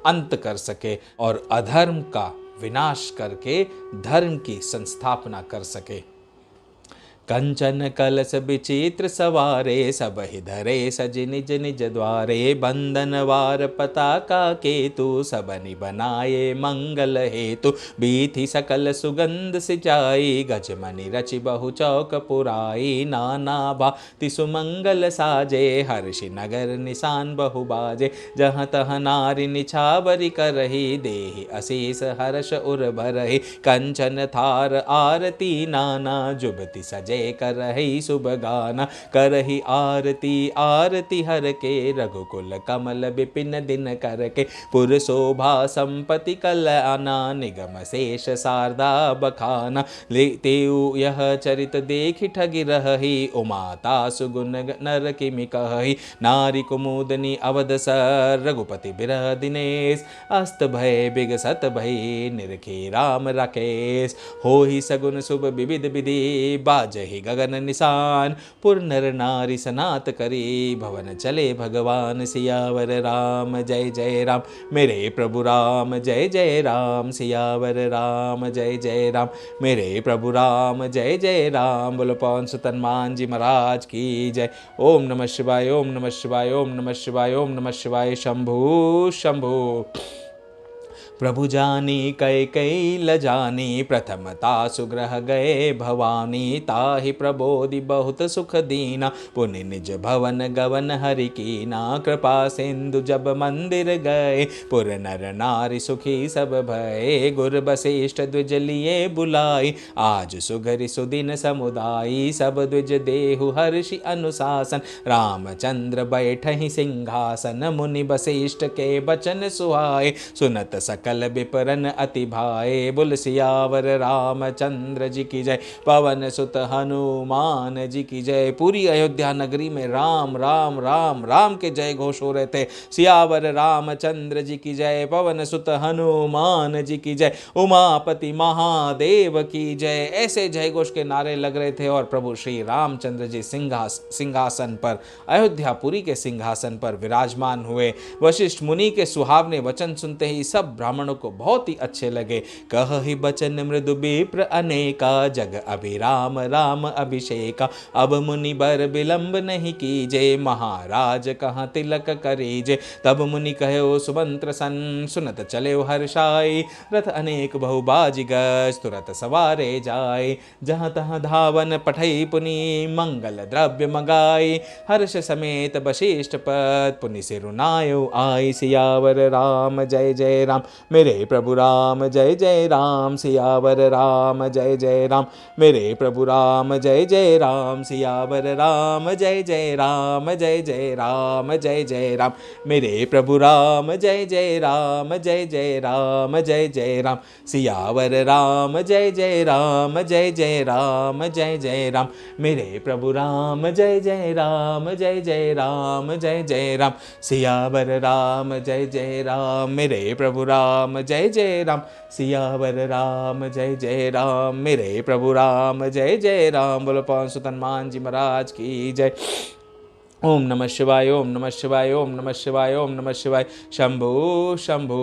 अंत कर सके और अधर्म का विनाश करके धर्म की संस्थापना कर सके। कंचन कलश विचित्र सवारे, सब ही धरे सज निज निज द्वारे, बंधन वार पताका केतु, सबनि बनाए मंगल हेतु, बीथि सकल सुगंध सिचाई, गजमनि रचि बहु चौक पुराई, नाना भांति सुमंगल साजे, हर्षि नगर निशान बहु बाजे, जहाँ तहाँ नारी निछावरी करही, देहि अशीष हर्ष उर भरहि, कंचन थार आरती नाना, जुबति सजे करहि शुभ गाना, करहि आरती आरती हर के, रघुकुल कमल विपिन दिन कर के, पुर शोभा संपत्ति कल्याणा, निगम शेष शारदा बखाना, लेतेउ यह चरित देखि ठगी रही, उमाता सुगुन नर किमि कहहि, नारी कुमुदनी अवध सर, रघुपति बिरह दिनेश, अस्त भय बिगसत भई, निरखे राम राकेश, होहि सगुन शुभ विविध विधि, बाजहि गगन निशान, पुर नर नारी सनात करी, भवन चले भगवान, सियावर राम जय जय राम, मेरे प्रभु राम जय जय राम, सियावर राम जय जय राम, मेरे प्रभु राम जय जय राम। बोलो पवन सुत हनुमान जी महाराज की जय। ओम नमः शिवाय, ओम नमः शिवाय, ओम नमः शिवाय, ओम नमः शिवाय। शंभु शंभु प्रभु जानी कैकेयी लजानी, प्रथमता सुग्रह गए भवानी, ताहि प्रबोधि बहुत सुख दीना, पुनि निज भवन गवन हरि कीना, कृपा सिंधु जब मंदिर गए, पुर नर नारी सुखी सब भये, गुर वशिष्ठ द्विज लिए बुलाई, आज सुघरि सुदिन समुदायी, सब द्विज देहु हर्षि अनुशासन, रामचंद्र बैठहि सिंहासन, मुनि वशिष्ठ के बचन सुहाए, सुनत सकल विपरन अति भाए, बोल सियावर रामचंद्र जी की जय, पवन सुत हनुमान जी की जय। पूरी अयोध्या नगरी में राम राम राम राम के जय घोष हो रहे थे। सियावर रामचंद्र जी की जय, पवन सुत हनुमान जी की जय, उमापति महादेव की जय, ऐसे जय घोष के नारे लग रहे थे। और प्रभु श्री रामचंद्र जी सिंहासन पर, अयोध्यापुरी के सिंहासन पर विराजमान हुए। वशिष्ठ मुनि के सुहावने वचन सुनते ही सब ब्राह्मण ब्राह्मणों को बहुत ही अच्छे लगे। कहि बचन मृदु विप्र अनेका, जग अभिराम राम अभिषेका। अब मुनि बर विलंब नहीं कीजे, महाराज कहाँ तिलक करीजे। तब मुनि कहो सुमंत्र सन, सुनत चले हर्षाई। रथ अनेक बहु बाजिगज, तुरत सवारे जाय। जहाँ तहाँ धावन पठई पुनि, मंगल द्रव्य मंगाई। हर्ष समेत वशिष्ठ पद, पुनि सिरुनायो आई। सियावर राम जय जय राम, मेरे प्रभु राम जय जय राम। सियावर राम जय जय राम, मेरे प्रभु राम जय जय राम। सियावर राम जय जय राम, जय जय राम जय जय राम, मेरे प्रभु राम जय जय राम, जय जय राम जय जय राम। सियावर राम जय जय राम, जय जय राम जय जय राम, मेरे प्रभु राम जय जय राम, जय जय राम जय जय राम। सियावर राम जय जय राम, मेरे प्रभु राम जय जय राम। सियावर राम जय जय राम, मेरे प्रभु राम जय जय राम। बोलो पवन सुत हनुमान जी महाराज की जय। ओम नमः शिवाय, ओम नमः शिवाय, ओम नमः शिवाय, ओम नमः शिवाय। शंभु शंभु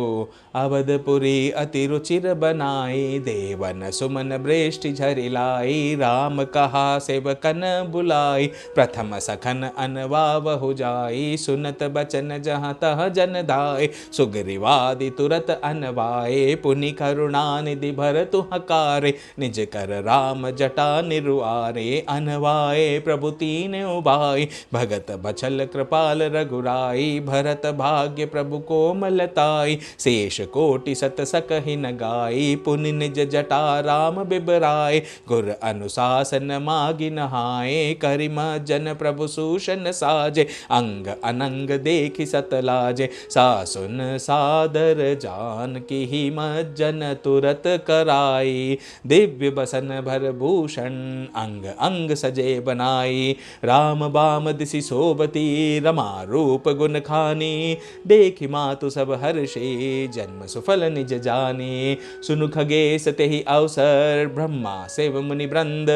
अवधपुरी अति रुचिर बनाई, देवन सुमन वृष्टि झरि लाई। राम कहा सेवकन बुलाई, प्रथम सखन अनवा बहु जाई। सुनत बचन जहाँ तह जन दाय, सुग्रीवादि तुरत अनवाए। पुनि करुणा निधि भर तुहकारे, निज कर राम जटा निरुआरे। अनवाए प्रभु तीन उबाई, भगत बचल कृपाल रघुराई। भरत भाग्य प्रभु कोमलताई, शेष कोटि सत सकहि न गाई। पुनि निज जटा राम बिबराय, गुर अनुशासन मागि नहाए। करिम जन प्रभु सूशन साजे, अंग अनंग देखि सत लाजे। सासुन सादर जानकी ही मज्जन तुरत कराई। दिव्य बसन भर भूषण, अंग अंग सजे बनाई। राम बाम दिसि शोभती, रमा रूप गुण खानी। देखि मातु सब हर्षे, जन्म सुफल निज जानी। सुनु खगेश तेहि अवसर, ब्रह्मा शिव मुनि वृंद।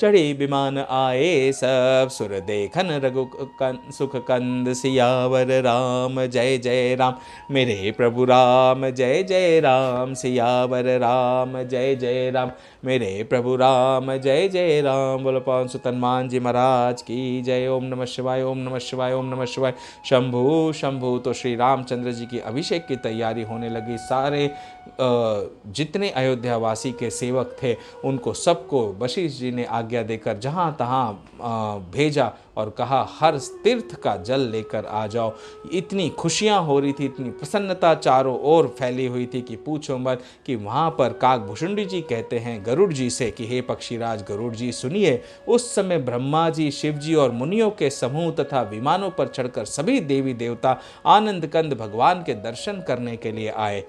चढ़ी विमान आए सब, सुर देखन रघु सुख कंद। सियावर राम जय जय राम, मेरे प्रभु राम जय जय राम। सियावर राम जय जय राम, मेरे प्रभु राम जय जय राम। बोलो पवन सुत हनुमान जी महाराज की जय। ओम नमः शिवाय, ओम नमः शिवाय, ओम नमः शिवाय। शंभु शंभु। तो श्री रामचंद्र जी की अभिषेक की तैयारी होने लगी। सारे जितने अयोध्यावासी के सेवक थे उनको सबको वशिष्ठ जी ने आज्ञा देकर जहाँ तहाँ भेजा और कहा हर तीर्थ का जल लेकर आ जाओ। इतनी खुशियाँ हो रही थी, इतनी प्रसन्नता चारों ओर फैली हुई थी कि पूछो मत। कि वहाँ पर काकभूषुंडी जी कहते हैं गरुड़ जी से कि हे पक्षीराज गरुड़ जी सुनिए, उस समय ब्रह्मा जी, शिव जी और मुनियों के समूह तथा विमानों पर चढ़कर सभी देवी देवता आनंद कंद भगवान के दर्शन करने के लिए आए।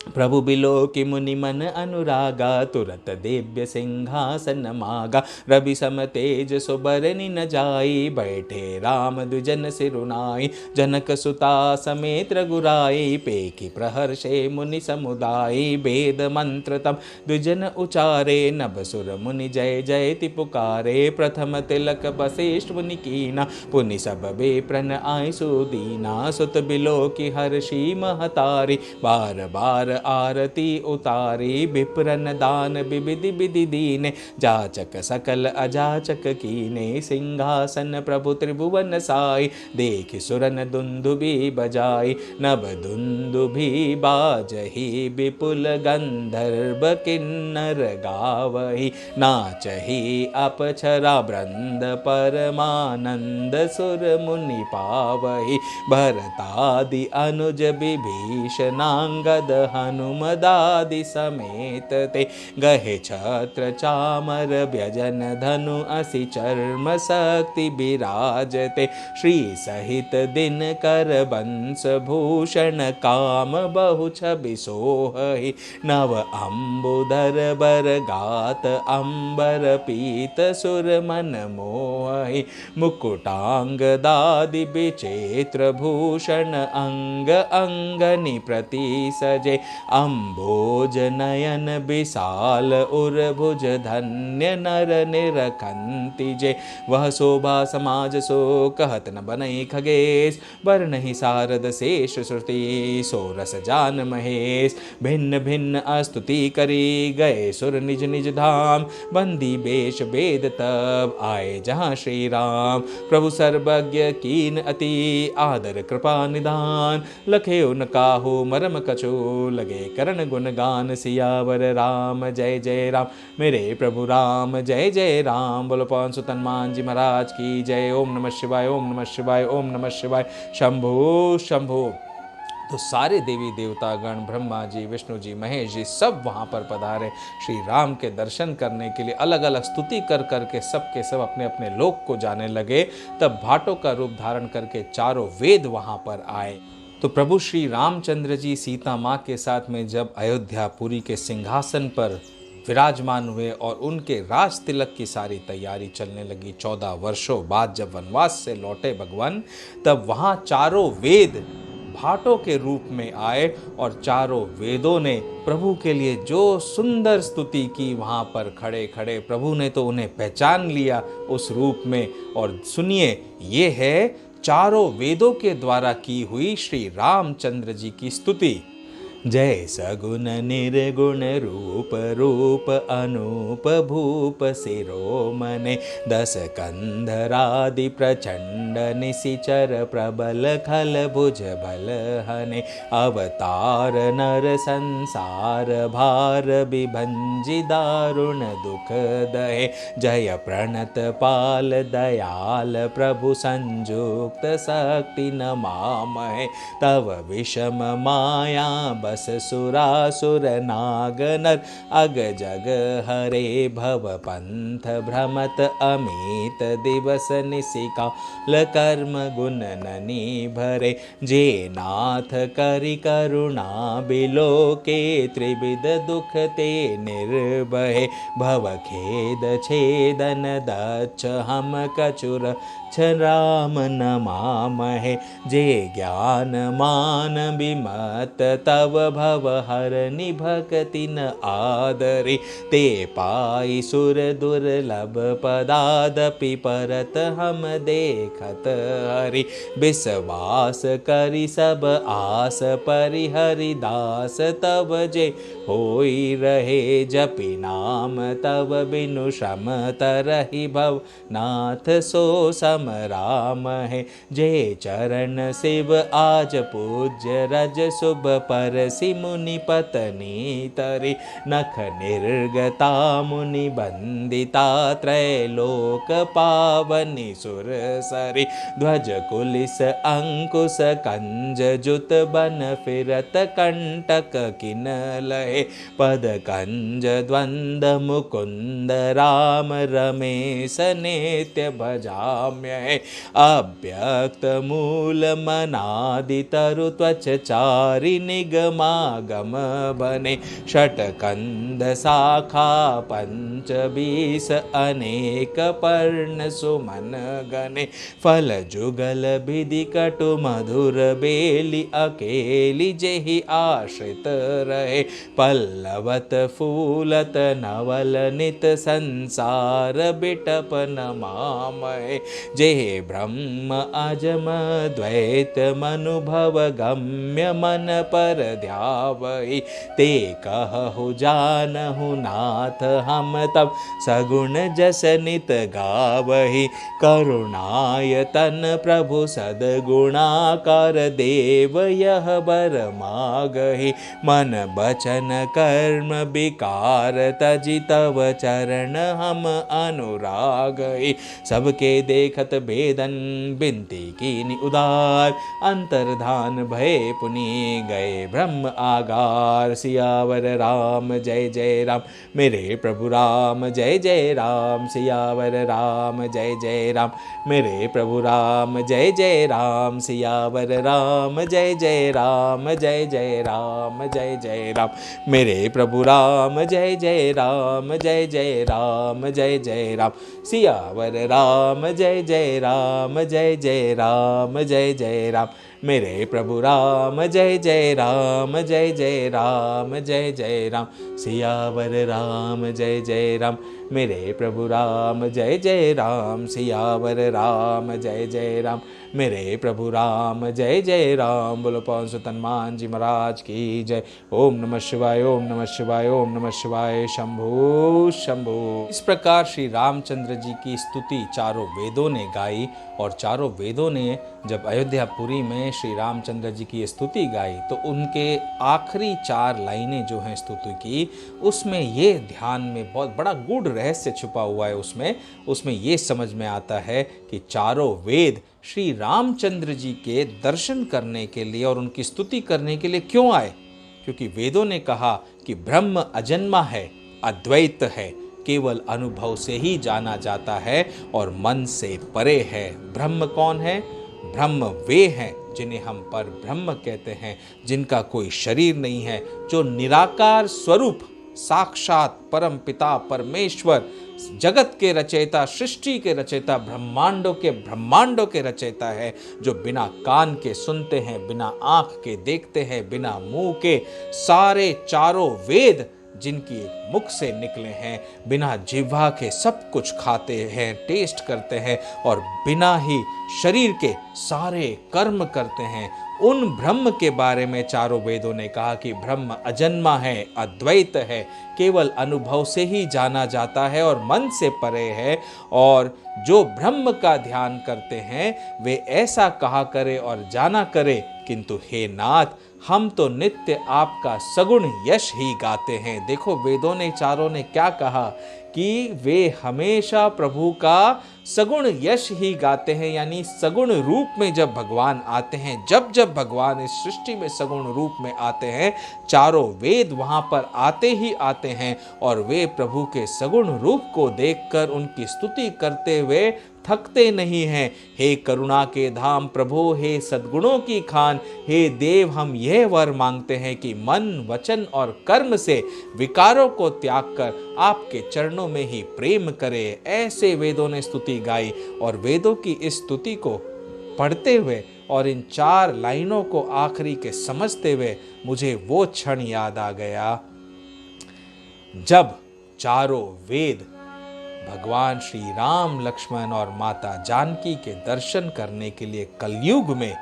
प्रभु बिलो कि मुनि मन अनुरागा, तुरत दिव्य सिंहासन मागा। रवि सम तेज सुबरनि न जाई, बैठे राम द्विजन सिरुनाई। जनक सुता समेत रघुराई, पेखि प्रहर्षे मुनि समुदाय। वेद मंत्र तम द्विजन उचारे, नभ सुर मुनि जय जयति पुकारे। प्रथम तिलक वशिष्ठ मुनि कीना, पुनि सब बेप्रन आय सुदीना। सुत बिलो कि हर्षि महतारी, बार बार आरती उतारी। विप्रन दान विविधि विधि दीने, जाचक सकल अजाचक कीने। सिंहासन प्रभु त्रिभुवन साई, देखि सुरन दुंदुभि बजाई। नभ दुंदुभि बाजहि, विपुल गंधर्व किन्नर गावहि। नाचहि अपछरा वृंद, परमानंद सुर मुनि पावहि। भरतादि अनुज विभीषणांगद, हनुमदादि समेत ते। गहे छत्र चामर व्यजन, धनु असि चर्म शक्ति विराजते। श्री सहित दिन कर बंस भूषण, काम बहु छवि सोहहि। नव अम्बुधर बर गात, अंबर पीत सुर मन मोहहि। मुकुटांग दादि विचित्र भूषण, अंग अंगनि प्रति सजे। अम्बोज नयन विशाल उर्भुज धन्य नर निरखंति जे, वह शोभा समाज सो कहत न बनई खगेश, बर नहीं सारद शेष श्रुति सो रस जान महेश। भिन्न भिन्न स्तुति करी गए सुर निज निज धाम, बंदी बेश वेद तब आए जहाँ श्री राम। प्रभु सर्वज्ञ कीन अति आदर कृपा निदान, लखे उन काहू मरम कछु लगे करण गुणगान। सियावर राम जय जय राम, मेरे प्रभु राम जय जय राम। बोलो पवन सुत हनुमान जी महाराज की जय। ओम नमः शिवाय, ओम नमः शिवाय, ओम नमः शिवाय। शंभो शंभो। तो सारे देवी देवता गण, ब्रह्मा जी, विष्णु जी, महेश जी सब वहाँ पर पधारे श्री राम के दर्शन करने के लिए। अलग अलग स्तुति कर करके सब के सब अपने अपने लोक को जाने लगे। तब भाटों का रूप धारण करके चारों वेद वहाँ पर आए। तो प्रभु श्री रामचंद्र जी सीता माँ के साथ में जब अयोध्यापुरी के सिंहासन पर विराजमान हुए और उनके राज तिलक की सारी तैयारी चलने लगी, 14 वर्षों बाद जब वनवास से लौटे भगवान, तब वहाँ चारों वेद भाटों के रूप में आए और चारों वेदों ने प्रभु के लिए जो सुंदर स्तुति की, वहाँ पर खड़े खड़े प्रभु ने तो उन्हें पहचान लिया उस रूप में। और सुनिए, ये है चारों वेदों के द्वारा की हुई श्री रामचंद्र जी की स्तुति। जय सगुण निर्गुण रूप रूप अनूप भूप शिरोमणे, दस कंधरादि प्रचंड निशिचर प्रबल खल भुज बल हने, अवतार नर संसार भार विभंजि दारुण दुख दहे, जय प्रणत पाल दयाल प्रभु संयुक्त शक्ति नमामहे, तव विषम माया बस सुरासुर नाग नर, अग जग हरे भव पंथ भ्रमत अमित दिवस निशिकाल कर्म गुण ननि भरे, जे नाथ करि करुणा बिलो के त्रिविध दुख ते निर्भय, भव खेद छेदन दच्छ हम कछुर राम नमामहे, जे ज्ञान मान विमत तव भव हरनि भक्ति न आदरे, ते पाई सुर दुर्लभ पदादपि परत हम देखत हरि, विश्वास करि सब आस परिहरि दास, तब जे होई रहे जपि नाम तब बिनु श्रम तरहि भव नाथ सो सम राम है, जे चरण शिव आज पूज्य रज शुभ परसि मुनि पत्नी तरे, नख निर्गता मुनि बंदिता त्रैलोक पावनि सुर सरि, ध्वज कुलिस अंकुश कंज जुत बन फिरत कंटक किन लहे, पद कंज द्वंद मुकुंद राम रमेश नित्य भजाम्य, अव्यक्त मूल मनादि तरु त्वच चारि निगमागम बने, षटकंद शाखा पंच बीस अनेक पर्ण सुमन गने, फल जुगल विधि कटु मधुर बेली अकेली जेहि आश्रित रहे, पल्लवत फूलत नवल नित संसार बिटप नमामहे, जे ब्रह्म अजम द्वैत मनुभव गम्य मन पर ध्यावहि, ते कहु जानहु नाथ हम तब सगुण जस नित गावहि, करुणायतन प्रभु सद्गुणाकार देव यह बर मागहि, मन बचन कर्म विकार तजि तव चरण हम अनुरागहि, सबके देखत भेदन बिनती कीनि उदार, अंतर्धान भय पुनि गए ब्रह्म आगार, सियावर राम जय जय राम, मेरे प्रभु राम जय जय राम, सियावर राम जय जय राम, मेरे प्रभु राम जय जय राम, सियावर राम जय जय राम, जय जय राम जय जय राम, मेरे प्रभु राम जय जय राम, जय जय राम जय जय राम, सियावर राम जय जय राम, जय जय राम जय जय राम, मेरे प्रभु राम जय जय राम, जय जय राम, जय जय राम, सियावर राम जय जय राम, मेरे प्रभु राम जय जय राम, सियावर राम जय जय राम, मेरे प्रभु राम जय जय राम। बोलो पवन सुत हनुमान जी महाराज की जय। ओम नमः शिवाय, ओम नमः शिवाय, ओम नमः शिवाय, शंभु शंभु। इस प्रकार श्री रामचंद्र जी की स्तुति चारों वेदों ने गाई, और चारों वेदों ने जब अयोध्यापुरी में श्री रामचंद्र जी की स्तुति गाई तो उनके आखिरी 4 लाइनें जो हैं स्तुति की, उसमें ये ध्यान में बहुत बड़ा गूढ़ रहस्य छुपा हुआ है। उसमें ये समझ में आता है कि चारों वेद श्री रामचंद्र जी के दर्शन करने के लिए और उनकी स्तुति करने के लिए क्यों आए। क्योंकि वेदों ने कहा कि ब्रह्म अजन्मा है, अद्वैत है, केवल अनुभव से ही जाना जाता है और मन से परे है। ब्रह्म कौन है? ब्रह्म वे हैं जिन्हें हम पर ब्रह्म कहते हैं, जिनका कोई शरीर नहीं है, जो निराकार स्वरूप साक्षात परम पिता परमेश्वर, जगत के रचयिता, सृष्टि के रचयिता, ब्रह्मांडों के रचयिता है, जो बिना कान के सुनते हैं, बिना आंख के देखते हैं, बिना मुंह के सारे चारों वेद जिनकी मुख से निकले हैं, बिना जिह्वा के सब कुछ खाते हैं, टेस्ट करते हैं, और बिना ही शरीर के सारे कर्म करते हैं। उन ब्रह्म के बारे में चारों वेदों ने कहा कि ब्रह्म अजन्मा है, अद्वैत है, केवल अनुभव से ही जाना जाता है और मन से परे है। और जो ब्रह्म का ध्यान करते हैं वे ऐसा कहा करे और जाना करे, किंतु हे नाथ, हम तो नित्य आपका सगुण यश ही गाते हैं। देखो वेदों ने चारों ने क्या कहा कि वे हमेशा प्रभु का सगुण यश ही गाते हैं, यानी सगुण रूप में जब भगवान आते हैं, जब जब भगवान इस सृष्टि में सगुण रूप में आते हैं, चारों वेद वहां पर आते ही आते हैं और वे प्रभु के सगुण रूप को देखकर उनकी स्तुति करते हुए थकते नहीं हैं। हे करुणा के धाम प्रभु, हे सद्गुणों की खान, हे देव, हम यह वर मांगते हैं कि मन वचन और कर्म से विकारों को त्याग कर आपके चरणों में ही प्रेम करे। ऐसे वेदों ने स्तुति गाई, और वेदों की इस स्तुति को पढ़ते हुए और इन 4 लाइनों को आखिरी के समझते हुए मुझे वो क्षण याद आ गया जब चारों वेद भगवान श्री राम, लक्ष्मण और माता जानकी के दर्शन करने के लिए कलयुग में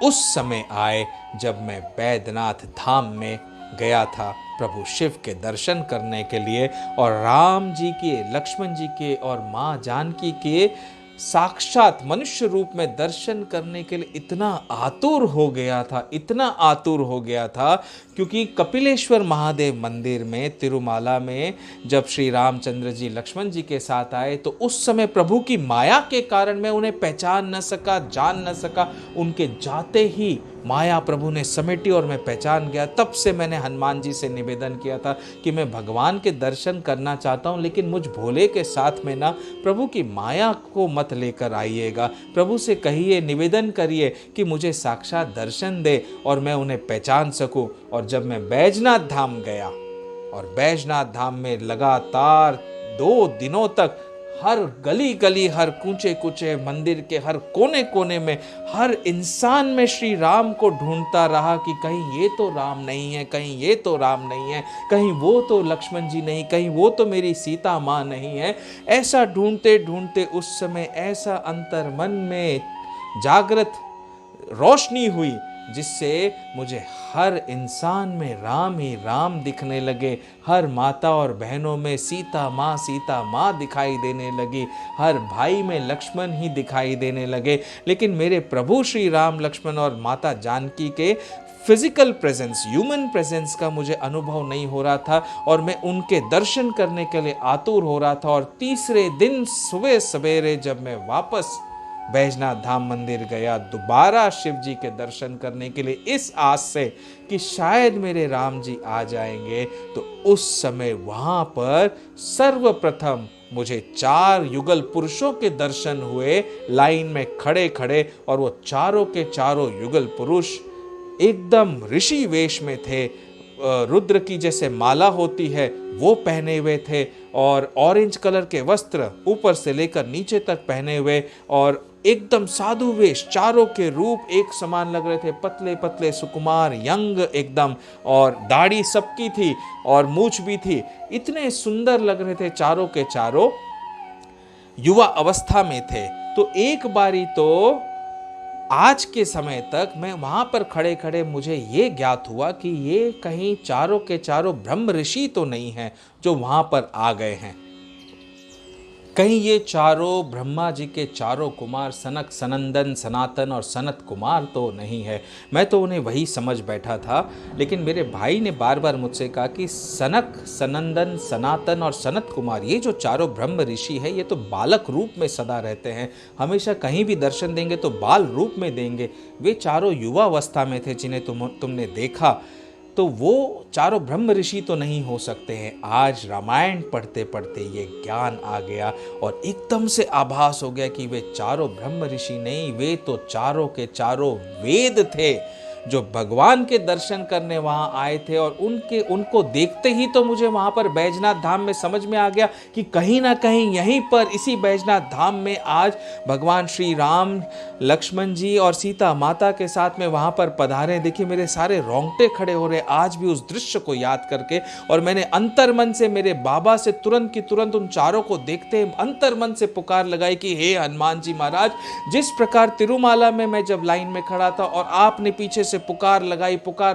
उस समय आए जब मैं बैद्यनाथ धाम में गया था प्रभु शिव के दर्शन करने के लिए, और राम जी के, लक्ष्मण जी के और माँ जानकी के साक्षात मनुष्य रूप में दर्शन करने के लिए इतना आतुर हो गया था, क्योंकि कपिलेश्वर महादेव मंदिर में तिरुमाला में जब श्री रामचंद्र जी लक्ष्मण जी के साथ आए तो उस समय प्रभु की माया के कारण मैं उन्हें पहचान न सका, जान न सका। उनके जाते ही माया प्रभु ने समेटी और मैं पहचान गया। तब से मैंने हनुमान जी से निवेदन किया था कि मैं भगवान के दर्शन करना चाहता हूँ, लेकिन मुझ भोले के साथ में ना प्रभु की माया को मत लेकर आइएगा। प्रभु से कहिए, निवेदन करिए कि मुझे साक्षात दर्शन दे और मैं उन्हें पहचान सकूं। और जब मैं बैजनाथ धाम गया और बैजनाथ धाम में लगातार 2 दिनों तक हर गली गली, हर कूचे कूचे मंदिर के हर कोने कोने में, हर इंसान में श्री राम को ढूंढता रहा कि कहीं ये तो राम नहीं है, कहीं ये तो राम नहीं है, कहीं वो तो लक्ष्मण जी नहीं, कहीं वो तो मेरी सीता माँ नहीं है। ऐसा ढूंढते ढूंढते उस समय ऐसा अंतर मन में जागृत रोशनी हुई जिससे मुझे हर इंसान में राम ही राम दिखने लगे। हर माता और बहनों में सीता माँ दिखाई देने लगी, हर भाई में लक्ष्मण ही दिखाई देने लगे। लेकिन मेरे प्रभु श्री राम, लक्ष्मण और माता जानकी के फिजिकल प्रेजेंस, ह्यूमन प्रेजेंस का मुझे अनुभव नहीं हो रहा था और मैं उनके दर्शन करने के लिए आतुर हो रहा था। और तीसरे दिन सुबह सवेरे जब मैं वापस बैजनाथ धाम मंदिर गया दोबारा शिव जी के दर्शन करने के लिए, इस आस से कि शायद मेरे राम जी आ जाएंगे, तो उस समय वहां पर सर्वप्रथम मुझे 4 युगल पुरुषों के दर्शन हुए लाइन में खड़े खड़े। और वो चारों के चारों युगल पुरुष एकदम ऋषि वेश में थे। रुद्र की जैसे माला होती है वो पहने हुए थे और ऑरेंज कलर के वस्त्र ऊपर से लेकर नीचे तक पहने हुए, और एकदम साधु वेश, चारों के रूप एक समान लग रहे थे, पतले पतले सुकुमार, यंग एकदम, और दाढ़ी सबकी थी और मूछ भी थी, इतने सुंदर लग रहे थे, चारों के चारों युवा अवस्था में थे। तो एक बारी तो आज के समय तक मैं वहां पर खड़े खड़े मुझे ये ज्ञात हुआ कि ये कहीं चारों के चारों ब्रह्म ऋषि तो नहीं हैं जो वहां पर आ गए हैं, कहीं ये चारों ब्रह्मा जी के चारों कुमार सनक, सनंदन, सनातन और सनत कुमार तो नहीं है। मैं तो उन्हें वही समझ बैठा था, लेकिन मेरे भाई ने बार बार मुझसे कहा कि सनक, सनंदन, सनातन और सनत कुमार, ये जो चारों ब्रह्म ऋषि है, ये तो बालक रूप में सदा रहते हैं, हमेशा कहीं भी दर्शन देंगे तो बाल रूप में देंगे। वे चारों युवा अवस्था में थे जिन्हें तुमने देखा, तो वो चारों ब्रह्म ऋषि तो नहीं हो सकते हैं। आज रामायण पढ़ते पढ़ते ये ज्ञान आ गया और एकदम से आभास हो गया कि वे चारों ब्रह्म ऋषि नहीं, वे तो चारों के चारों वेद थे जो भगवान के दर्शन करने वहां आए थे। और उनको देखते ही तो मुझे वहां पर बैजनाथ धाम में समझ में आ गया कि कहीं ना कहीं यहीं पर इसी बैजनाथ धाम में आज भगवान श्री राम, लक्ष्मण जी और सीता माता के साथ में वहां पर पधारे। देखिए मेरे सारे रोंगटे खड़े हो रहे आज भी उस दृश्य को याद करके, और मैंने अंतर्मन से मेरे बाबा से तुरंत की तुरंत उन चारों को देखते अंतर्मन से पुकार लगाई कि हे हनुमान जी महाराज, जिस प्रकार तिरुमाला में मैं जब लाइन में खड़ा था और आपने पीछे से पुकार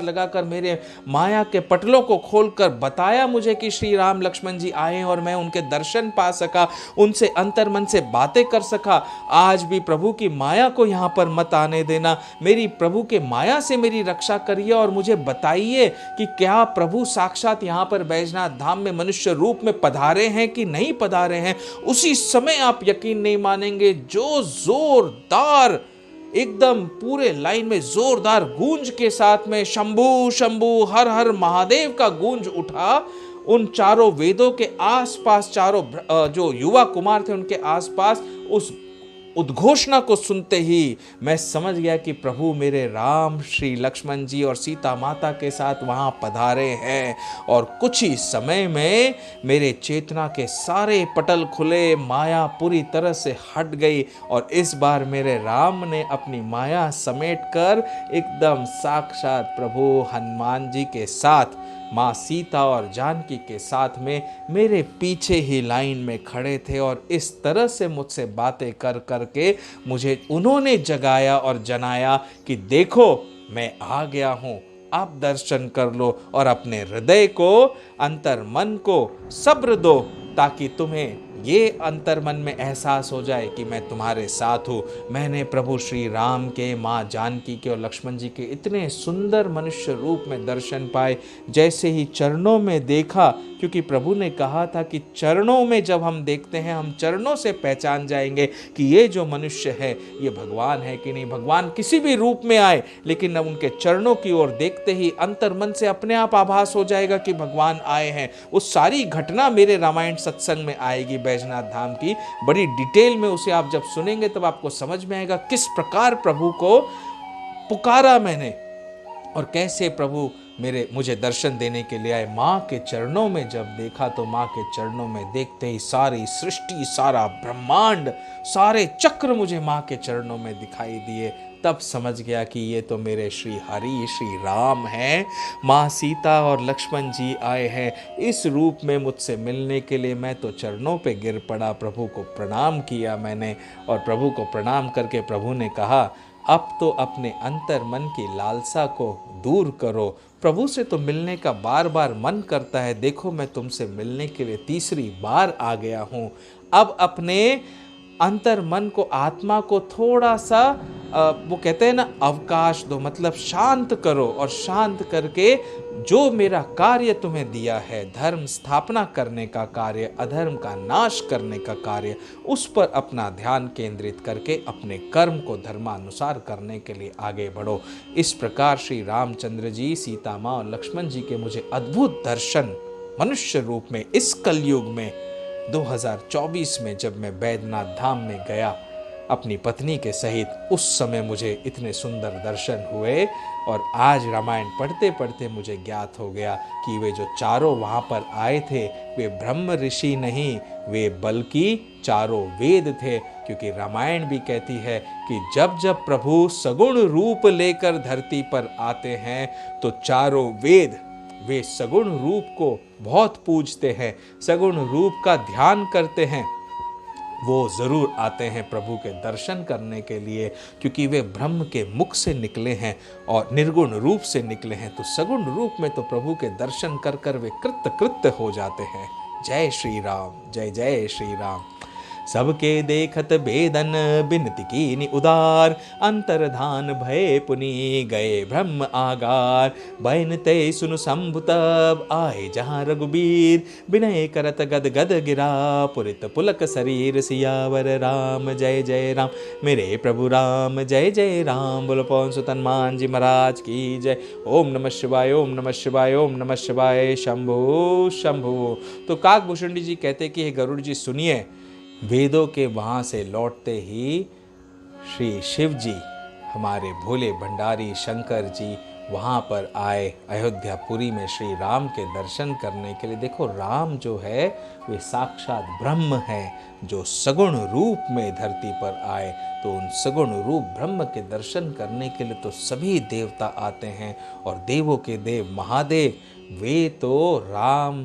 लगाकर मेरे माया के पटलों को खोलकर बताया मुझे कि श्री राम लक्ष्मण जी आए और मैं उनके दर्शन पा सका, उनसे अंतर्मन से बातें कर सका। आज भी प्रभु की माया को यहां पर मत आने देना, मेरी प्रभु के माया से मेरी रक्षा करिए और मुझे बताइए कि क्या प्रभु साक्षात यहां पर बैजनाथ धाम में मनुष्य रूप में पधारे हैं कि नहीं पधारे हैं। उसी समय आप यकीन नहीं मानेंगे, जो जोरदार एकदम पूरे लाइन में जोरदार गूंज के साथ में शंभू शंभू हर हर महादेव का गूंज उठा, उन चारों वेदों के आसपास, चारों जो युवा कुमार थे उनके आसपास उस उद्घोषणा को सुनते ही मैं समझ गया कि प्रभु मेरे राम, श्री लक्ष्मण जी और सीता माता के साथ वहां पधारे हैं। और कुछ ही समय में मेरे चेतना के सारे पटल खुले, माया पूरी तरह से हट गई और इस बार मेरे राम ने अपनी माया समेटकर एकदम साक्षात प्रभु हनुमान जी के साथ, माँ सीता और जानकी के साथ में मेरे पीछे ही लाइन में खड़े थे। और इस तरह से मुझसे बातें कर करके मुझे उन्होंने जगाया और जनाया कि देखो मैं आ गया हूँ, आप दर्शन कर लो और अपने हृदय को, अंतर मन को सब्र दो, ताकि तुम्हें ये अंतर मन में एहसास हो जाए कि मैं तुम्हारे साथ हूँ। मैंने प्रभु श्री राम के, माँ जानकी के और लक्ष्मण जी के इतने सुंदर मनुष्य रूप में दर्शन पाए। जैसे ही चरणों में देखा, क्योंकि प्रभु ने कहा था कि चरणों में जब हम देखते हैं, हम चरणों से पहचान जाएंगे कि ये जो मनुष्य है ये भगवान है कि नहीं। भगवान किसी भी रूप में आए, लेकिन अब उनके चरणों की ओर देखते ही अंतर मन से अपने आप आभास हो जाएगा कि भगवान आए हैं। वो सारी घटना मेरे रामायण सत्संग में आएगी, बैजनाथ धाम की बड़ी डिटेल में। उसे आप जब सुनेंगे तब आपको समझ में आएगा किस प्रकार प्रभु को पुकारा मैंने और कैसे प्रभु मुझे दर्शन देने के लिए आए। माँ के चरणों में जब देखा तो माँ के चरणों में देखते ही सारी सृष्टि, सारा ब्रह्मांड, सारे चक्र मुझे माँ के चरणों में दिखाई दिए। तब समझ गया कि ये तो मेरे श्री हरि, श्री राम हैं। माँ सीता और लक्ष्मण जी आए हैं इस रूप में मुझसे मिलने के लिए। मैं तो चरणों पे गिर पड़ा, प्रभु को प्रणाम किया मैंने। और प्रभु को प्रणाम करके प्रभु ने कहा, अब तो अपने अंतर मन की लालसा को दूर करो। प्रभु से तो मिलने का बार बार मन करता है, देखो मैं तुमसे मिलने के लिए तीसरी बार आ गया हूँ। अब अपने अंतर मन को, आत्मा को थोड़ा सा वो कहते हैं ना, अवकाश दो, मतलब शांत करो। और शांत करके जो मेरा कार्य तुम्हें दिया है, धर्म स्थापना करने का कार्य, अधर्म का नाश करने का कार्य, उस पर अपना ध्यान केंद्रित करके अपने कर्म को धर्मानुसार करने के लिए आगे बढ़ो। इस प्रकार श्री रामचंद्र जी, सीता माँ और लक्ष्मण जी के मुझे अद्भुत दर्शन मनुष्य रूप में इस कलयुग में 2024 में जब मैं बैद्यनाथ धाम में गया, अपनी पत्नी के सहित उस समय मुझे इतने सुंदर दर्शन हुए। और आज रामायण पढ़ते पढ़ते मुझे ज्ञात हो गया कि वे जो चारों वहाँ पर आए थे वे ब्रह्म ऋषि नहीं, वे बल्कि चारों वेद थे। क्योंकि रामायण भी कहती है कि जब जब प्रभु सगुण रूप लेकर धरती पर आते हैं तो चारों वेद वे सगुण रूप को बहुत पूजते हैं, सगुण रूप का ध्यान करते हैं। वो ज़रूर आते हैं प्रभु के दर्शन करने के लिए, क्योंकि वे ब्रह्म के मुख से निकले हैं और निर्गुण रूप से निकले हैं। तो सगुण रूप में तो प्रभु के दर्शन कर कर वे कृत्य कृत्य हो जाते हैं। जय श्री राम, जय जय श्री राम। सबके देखत बेदन बिनती कीनि उदार, अंतर्धान भय पुनि गए ब्रह्म आगार। बैन ते सुनु शंभु तब आए जहाँ रघुबीर, विनय करत गद गद गिरा पुरित पुलक शरीर। सियावर राम जय जय राम, मेरे प्रभु राम जय जय राम। बोलो पवन सुत हनुमान जी महाराज की जय। ओम नमः शिवाय, ओम नमः शिवाय, ओम नमः शिवाय। शंभु शंभु। तो काकभूषणी जी कहते कि हे गरुड़ जी सुनिए, वेदों के वहाँ से लौटते ही श्री शिव जी, हमारे भोले भंडारी शंकर जी वहाँ पर आए अयोध्यापुरी में श्री राम के दर्शन करने के लिए। देखो राम जो है वे साक्षात ब्रह्म है जो सगुण रूप में धरती पर आए। तो उन सगुण रूप ब्रह्म के दर्शन करने के लिए तो सभी देवता आते हैं। और देवों के देव महादेव वे तो राम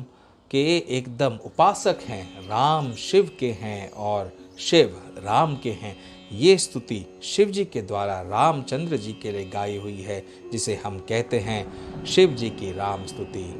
के एकदम उपासक हैं, राम शिव के हैं और शिव राम के हैं। ये स्तुति शिव जी के द्वारा रामचंद्र जी के लिए गाई हुई है, जिसे हम कहते हैं शिव जी की राम स्तुति।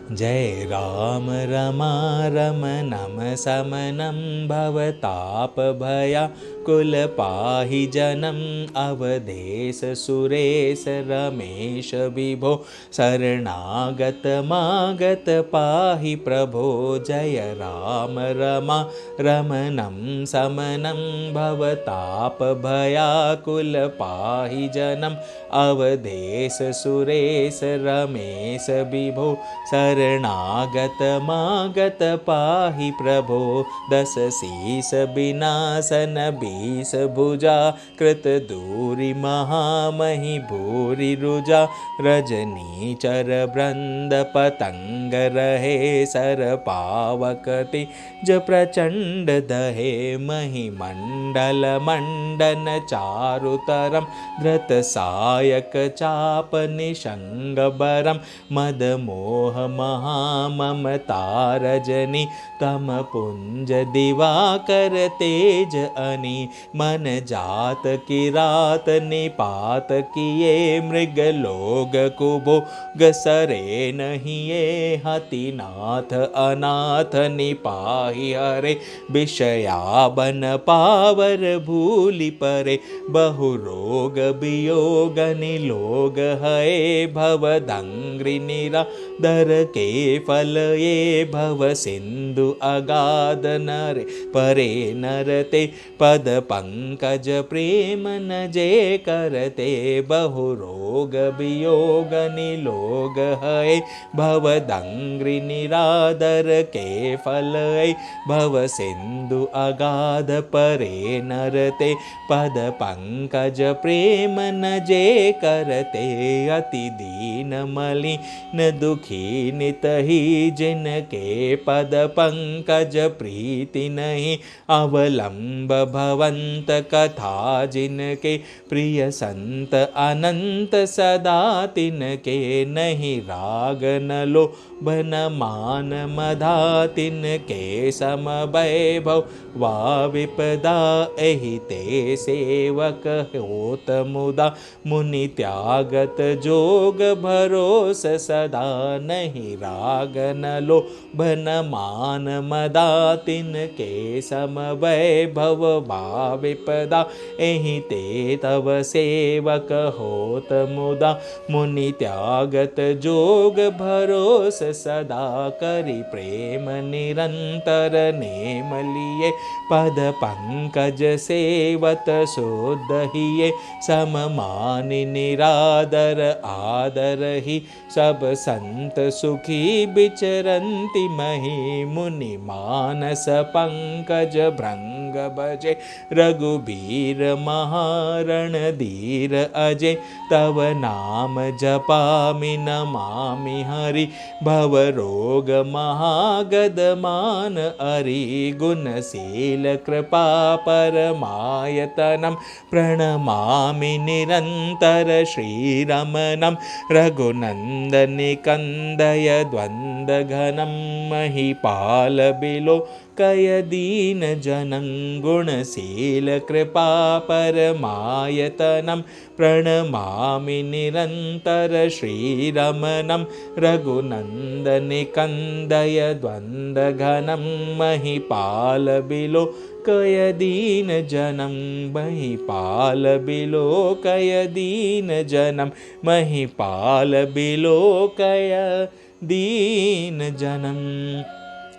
जय राम रमा रमनम समनम भवताप भया कुल पाहि जनम। अवधेश सुरेश रमेश विभो शरणागत मागत पाहि प्रभो। जय राम रमा रमनम समनम भवताप भया कुल पाहि जनम। अवधेश सुरेश रमेश विभो शरणागत मागत पाहि प्रभो। दस शीस विनाशन बीस भुजा कृत दूरी महामहि भूरि रुजा। रजनी चर वृंद पतंग रहे सर पावकति ज प्रचंड दहे। मही मंडल मंडन चारुतरम धृत सायक चाप निशंग बरम। मद मोह महाममता रजनी तम पुंज दिवाकर तेज अनि। मन जात की रात निपात किए मृग लोग कुबो गसरे नहीं। ये हतिनाथ अनाथ निपाहि हरे। विषया बन पावर भूलि परे। बहु रोग वियोग निलोग है। भव दंग्रि निरा दर के फल ये। भव सिंधु अगाध नर परे नरते। पद पंकज प्रेम न जे करते। बहु रोग वियोग निलोग है। भव दंग्रि निरादर के फल है। भव सिंधु अगाध परे नरते। पद पंकज प्रेम न जे करते। अति दीन मलिन दुखी नितहि जिनके पद पंकज प्रीति नहीं। अवलंब भवंत कथा जिनके प्रिय संत अनंत सदा तिनके। नहीं राग न लोभ न मान मदा तिनके सम वैभव वा विपदा। एहि ते सेवक होत मुदा मुनि त्यागत जोग भरोस सदा। नहीं राग न लोभ न मान मदा तिनके सम वैभव वा विपदा। एहि ते तव सेवक होत मुदा मुनि त्यागत जोग भरोस सदा। करि प्रेम निरंतर नेम लिए। पद पंकज सेवत शुद्ध हिये। सम मानि निरादर आदर ही। सब संत सुखी विचरंति मही। मुनि मानस पंकज भृंग भजे। रघुबीर महारण धीर अजय, तव नाम जपामि नमामि हरि। भव रोग महागद मान हरि, गुणशील कृपा परमायतनम प्रणमामि निरंतर श्रीरमणं। रघुनंदनि कंदय द्वंद्वघनं, महिपाल बिलोकय दीनजनं। गुणशील कृपा परमायतनं, प्रणमामि निरंतर श्रीरमणं। रघुनंदनि कंदय द्वंद्वघनं, महिपाल बिलोकय दीनजनं। महिपाल बिलोकय दीनजनं, महिपाल बिलोकय दीनजनं।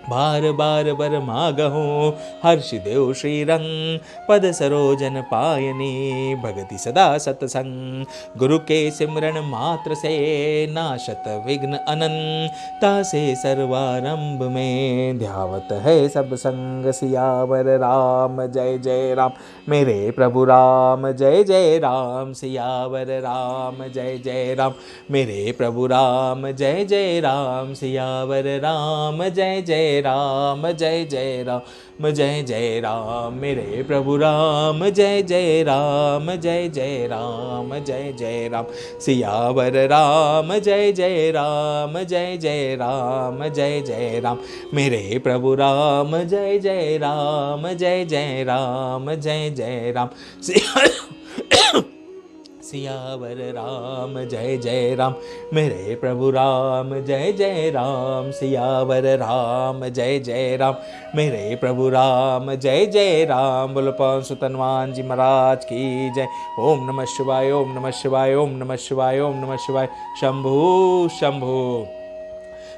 बार बार बर मागहु हर्षिदेव श्रीरंग, पद सरोजन पायनी भगति सदा सतसंग। गुरु के सिमरन मात्र से नाशत विघ्न अनंत, तासे सर्वारंभ में ध्यावत है सब संग। सियावर राम जय जय राम, मेरे प्रभु राम जय जय राम। सियावर राम जय जय राम, मेरे प्रभु राम जय जय राम। सियावर राम जय जय राम जय जय राम जय जय राम, मेरे प्रभु राम जय जय राम जय जय राम जय जय राम। सियावर राम जय जय राम जय जय राम जय जय राम, मेरे प्रभु राम जय जय राम जय जय राम जय जय राम। सियावर राम जय जय राम, मेरे प्रभु राम जय जय राम। सियावर राम जय जय राम, मेरे प्रभु राम जय जय राम। बोलो पवन सुत हनुमान जी महाराज की जय। ओम नमः शिवाय, ओम नमः शिवाय, ओम नमः शिवाय, ओम नमः शिवाय। शंभु शंभु।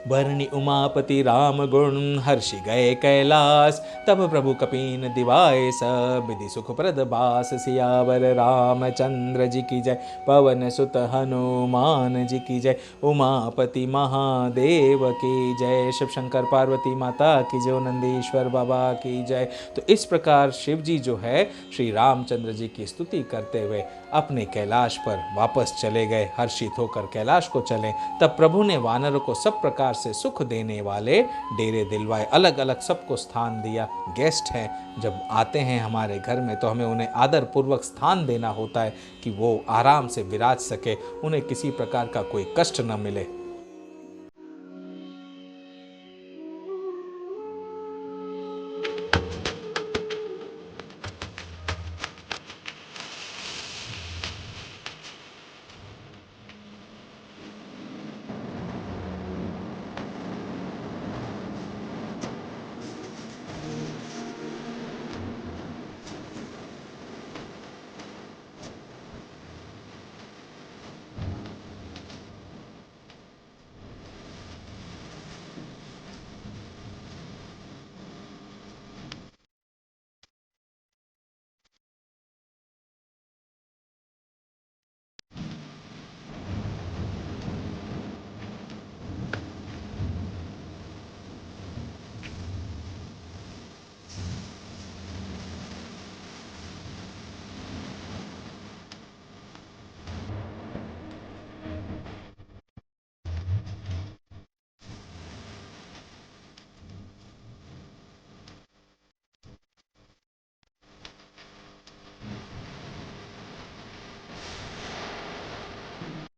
बरनी उमापति राम गुण, हर्षि गए कैलास। तब प्रभु कपीन दिवाए, सब विधि सुख प्रद बास। सियावर रामचंद्र जी की जय, पवन सुत हनुमान जी की जय। उमापति महादेव की जय, शिव शंकर पार्वती माता की जय, नंदीश्वर बाबा की जय। तो इस प्रकार शिव जी जो है श्री रामचंद्र जी की स्तुति करते हुए अपने कैलाश पर वापस चले गए। हर्षित होकर कैलाश को चले, तब प्रभु ने वानरों को सब प्रकार से सुख देने वाले डेरे दिलवाए, अलग अलग सबको स्थान दिया। गेस्ट हैं, जब आते हैं हमारे घर में तो हमें उन्हें आदर पूर्वक स्थान देना होता है कि वो आराम से विराज सके, उन्हें किसी प्रकार का कोई कष्ट न मिले।